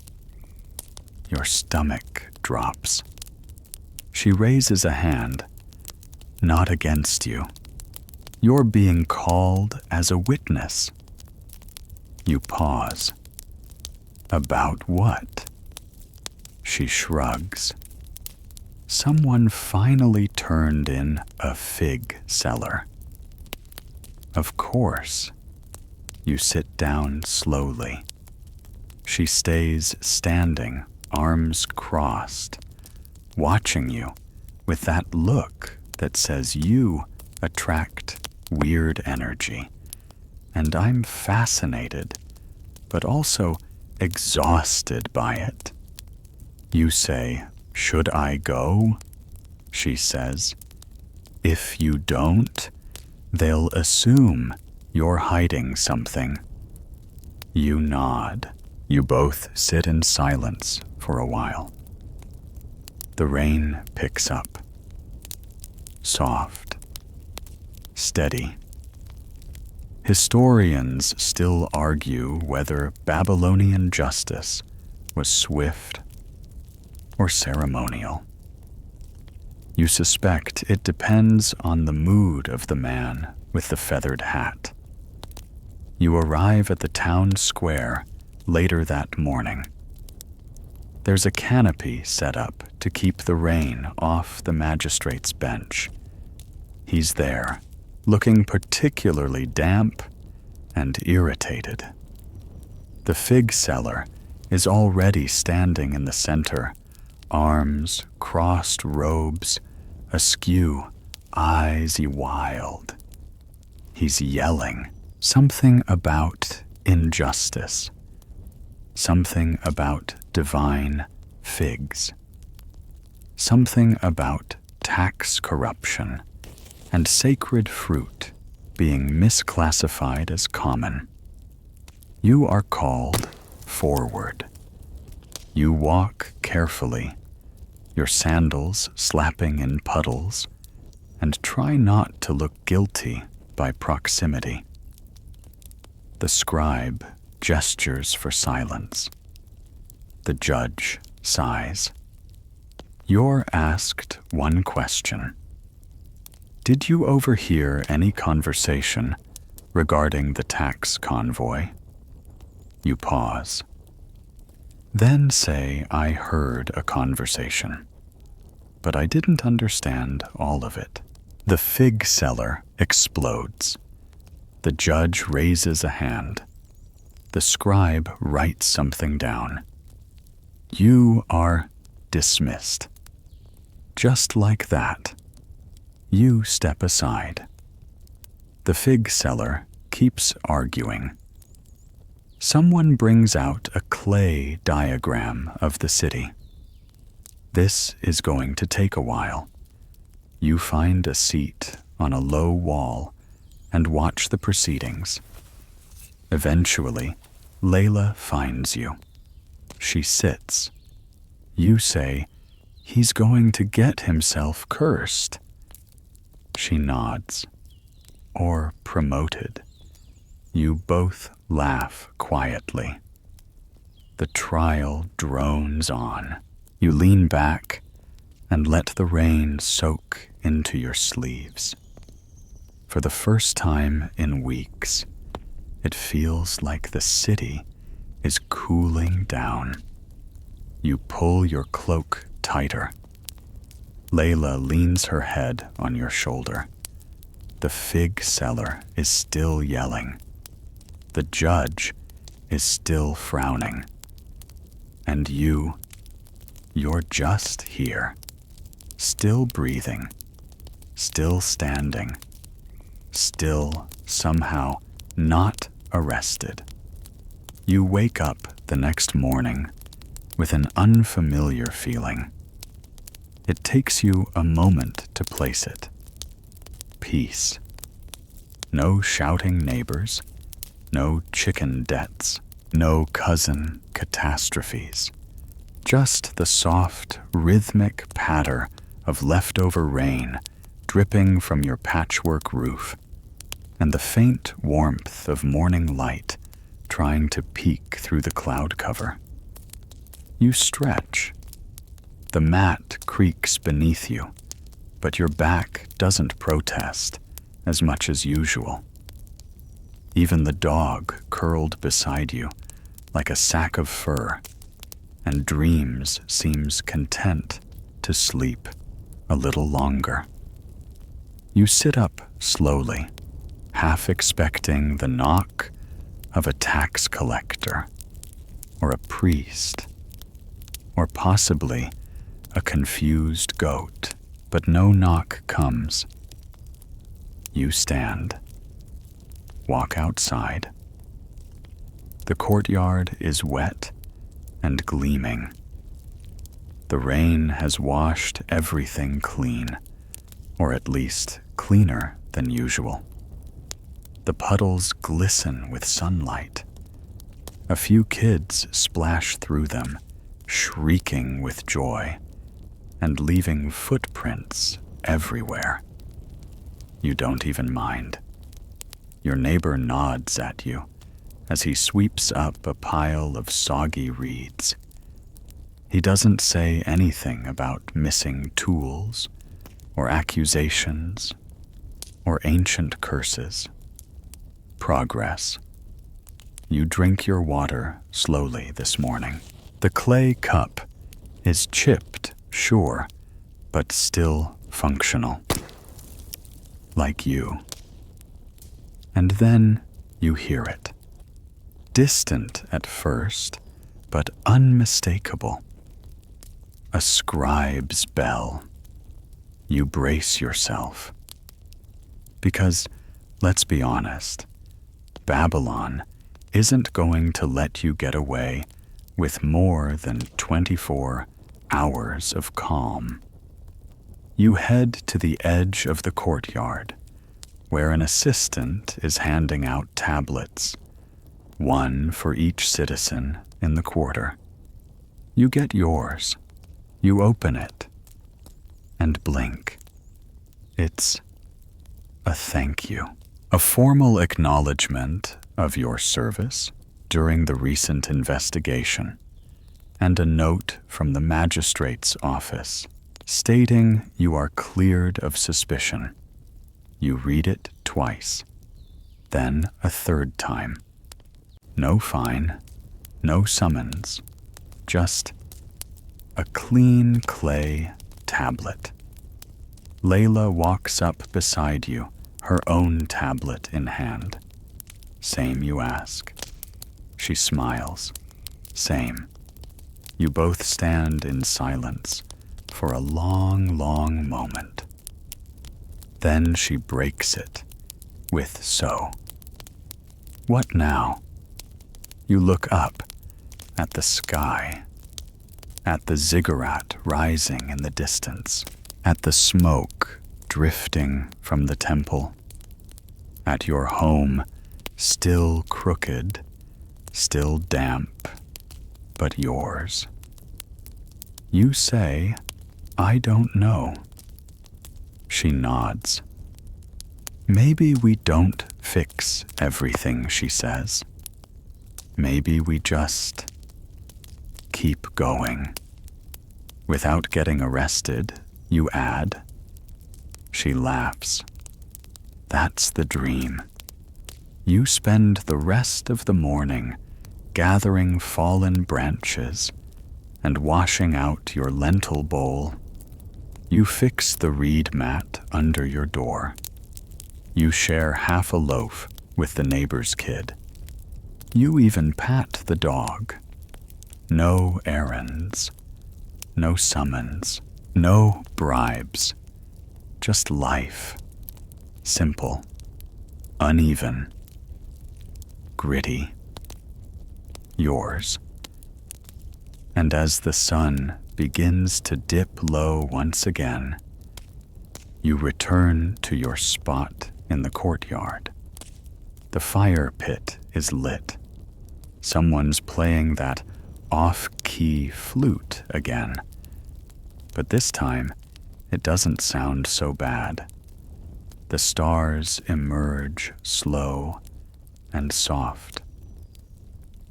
Your stomach drops. She raises a hand. Not against you. You're being called as a witness. You pause. About what? She shrugs. Someone finally turned in a fig seller. Of course. You sit down slowly. She stays standing, arms crossed, watching you with that look that says you attract weird energy. And I'm fascinated, but also exhausted by it. You say, "Should I go?" She says, "If you don't, they'll assume you're hiding something." You nod. You both sit in silence for a while. The rain picks up. Soft. Steady. Historians still argue whether Babylonian justice was swift or ceremonial. You suspect it depends on the mood of the man with the feathered hat. You arrive at the town square later that morning. There's a canopy set up to keep the rain off the magistrate's bench. He's there, looking particularly damp and irritated. The fig seller is already standing in the center, arms, crossed robes, askew, eyes wild. He's yelling something about injustice, something about divine figs, something about tax corruption and sacred fruit being misclassified as common. You are called forward. You walk carefully, your sandals slapping in puddles, and try not to look guilty by proximity. The scribe gestures for silence. The judge sighs. You're asked one question. Did you overhear any conversation regarding the tax convoy? You pause. Then say, "I heard a conversation, but I didn't understand all of it." The fig seller explodes. The judge raises a hand. The scribe writes something down. You are dismissed. Just like that. You step aside. The fig seller keeps arguing. Someone brings out a clay diagram of the city. This is going to take a while. You find a seat on a low wall and watch the proceedings. Eventually, Layla finds you. She sits. You say, "He's going to get himself cursed." She nods. Or promoted. You both laugh quietly. The trial drones on. You lean back and let the rain soak into your sleeves. For the first time in weeks, it feels like the city is cooling down. You pull your cloak tighter. Layla leans her head on your shoulder. The fig seller is still yelling. The judge is still frowning. And you're just here, still breathing, still standing, still somehow not arrested. You wake up the next morning with an unfamiliar feeling. It takes you a moment to place it. Peace. No shouting neighbors, no chicken debts, no cousin catastrophes. Just the soft, rhythmic patter of leftover rain dripping from your patchwork roof, and the faint warmth of morning light trying to peek through the cloud cover. You stretch. The mat creaks beneath you, but your back doesn't protest as much as usual. Even the dog curled beside you like a sack of fur, and Dreams seems content to sleep a little longer. You sit up slowly, half expecting the knock of a tax collector, or a priest, or possibly a confused goat, but no knock comes. You stand, walk outside. The courtyard is wet and gleaming. The rain has washed everything clean, or at least cleaner than usual. The puddles glisten with sunlight. A few kids splash through them, shrieking with joy, and leaving footprints everywhere. You don't even mind. Your neighbor nods at you as he sweeps up a pile of soggy reeds. He doesn't say anything about missing tools, or accusations, or ancient curses. Progress. You drink your water slowly this morning. The clay cup is chipped, sure, but still functional. Like you. And then you hear it. Distant at first, but unmistakable. A scribe's bell. You brace yourself. Because, let's be honest, Babylon isn't going to let you get away with more than 24 hours of calm. You head to the edge of the courtyard, where an assistant is handing out tablets, one for each citizen in the quarter. You get yours. You open it and blink. It's a thank you, a formal acknowledgement of your service during the recent investigation, and a note from the magistrate's office stating you are cleared of suspicion. You read it twice, then a third time. No fine, no summons, just a clean clay tablet. Layla walks up beside you, her own tablet in hand. Same, you ask. She smiles. Same. You both stand in silence for a long, long moment. Then she breaks it with so. What now? You look up at the sky, at the ziggurat rising in the distance, at the smoke drifting from the temple, at your home still crooked, still damp, but yours. You say, I don't know. She nods. Maybe we don't fix everything, she says. Maybe we just keep going. Without getting arrested, you add. She laughs. That's the dream. You spend the rest of the morning gathering fallen branches and washing out your lentil bowl. You fix the reed mat under your door. You share half a loaf with the neighbor's kid. You even pat the dog. No errands, no summons, no bribes. Just life. Simple, uneven, gritty. Yours. And as the sun begins to dip low once again, you return to your spot in the courtyard. The fire pit is lit. Someone's playing that off-key flute again. But this time, it doesn't sound so bad. The stars emerge slow and soft,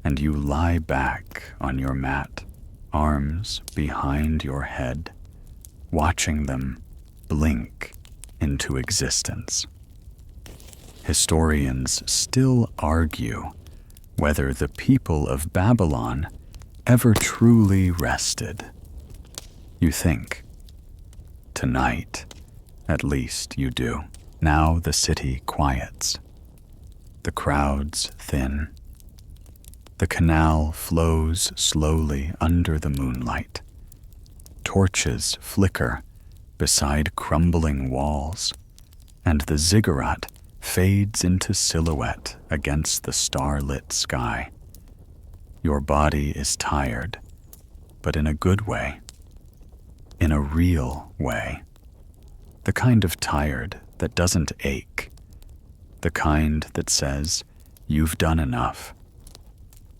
and you lie back on your mat, arms behind your head, watching them blink into existence. Historians still argue whether the people of Babylon ever truly rested. You think. Tonight, at least you do. Now the city quiets. The crowds thin. The canal flows slowly under the moonlight. Torches flicker beside crumbling walls, and the ziggurat fades into silhouette against the starlit sky. Your body is tired, but in a good way. In a real way. The kind of tired that doesn't ache. The kind that says, you've done enough.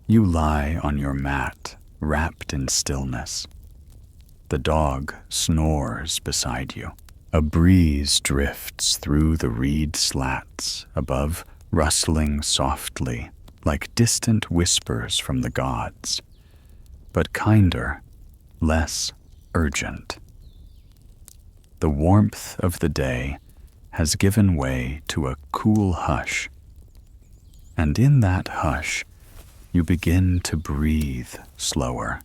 You lie on your mat, wrapped in stillness. The dog snores beside you. A breeze drifts through the reed slats above, rustling softly like distant whispers from the gods, but kinder, less urgent. The warmth of the day has given way to a cool hush, and in that hush you begin to breathe slower,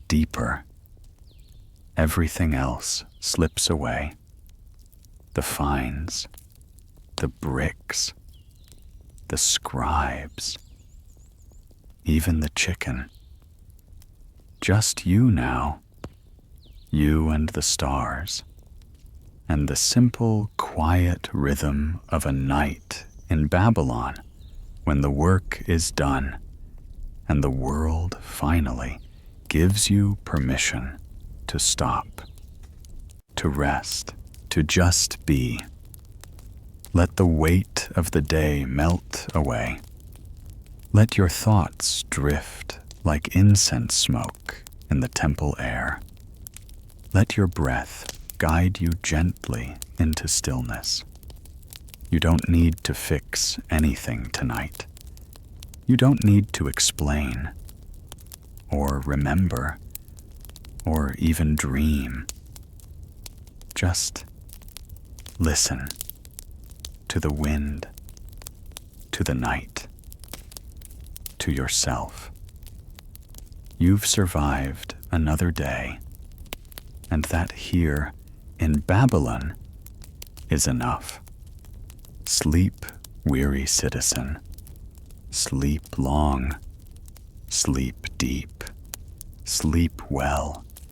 deeper. Everything else slips away. The fines, the bricks, the scribes, even the chicken. Just you now, you and the stars, and the simple, quiet rhythm of a night in Babylon when the work is done and the world finally gives you permission to stop, to rest, to just be. Let the weight of the day melt away. Let your thoughts drift like incense smoke in the temple air. Let your breath guide you gently into stillness. You don't need to fix anything tonight. You don't need to explain, or remember, or even dream. Just listen to the wind, to the night, to yourself. You've survived another day, and that here in Babylon is enough. Sleep, weary citizen. Sleep long. Sleep deep. Sleep well.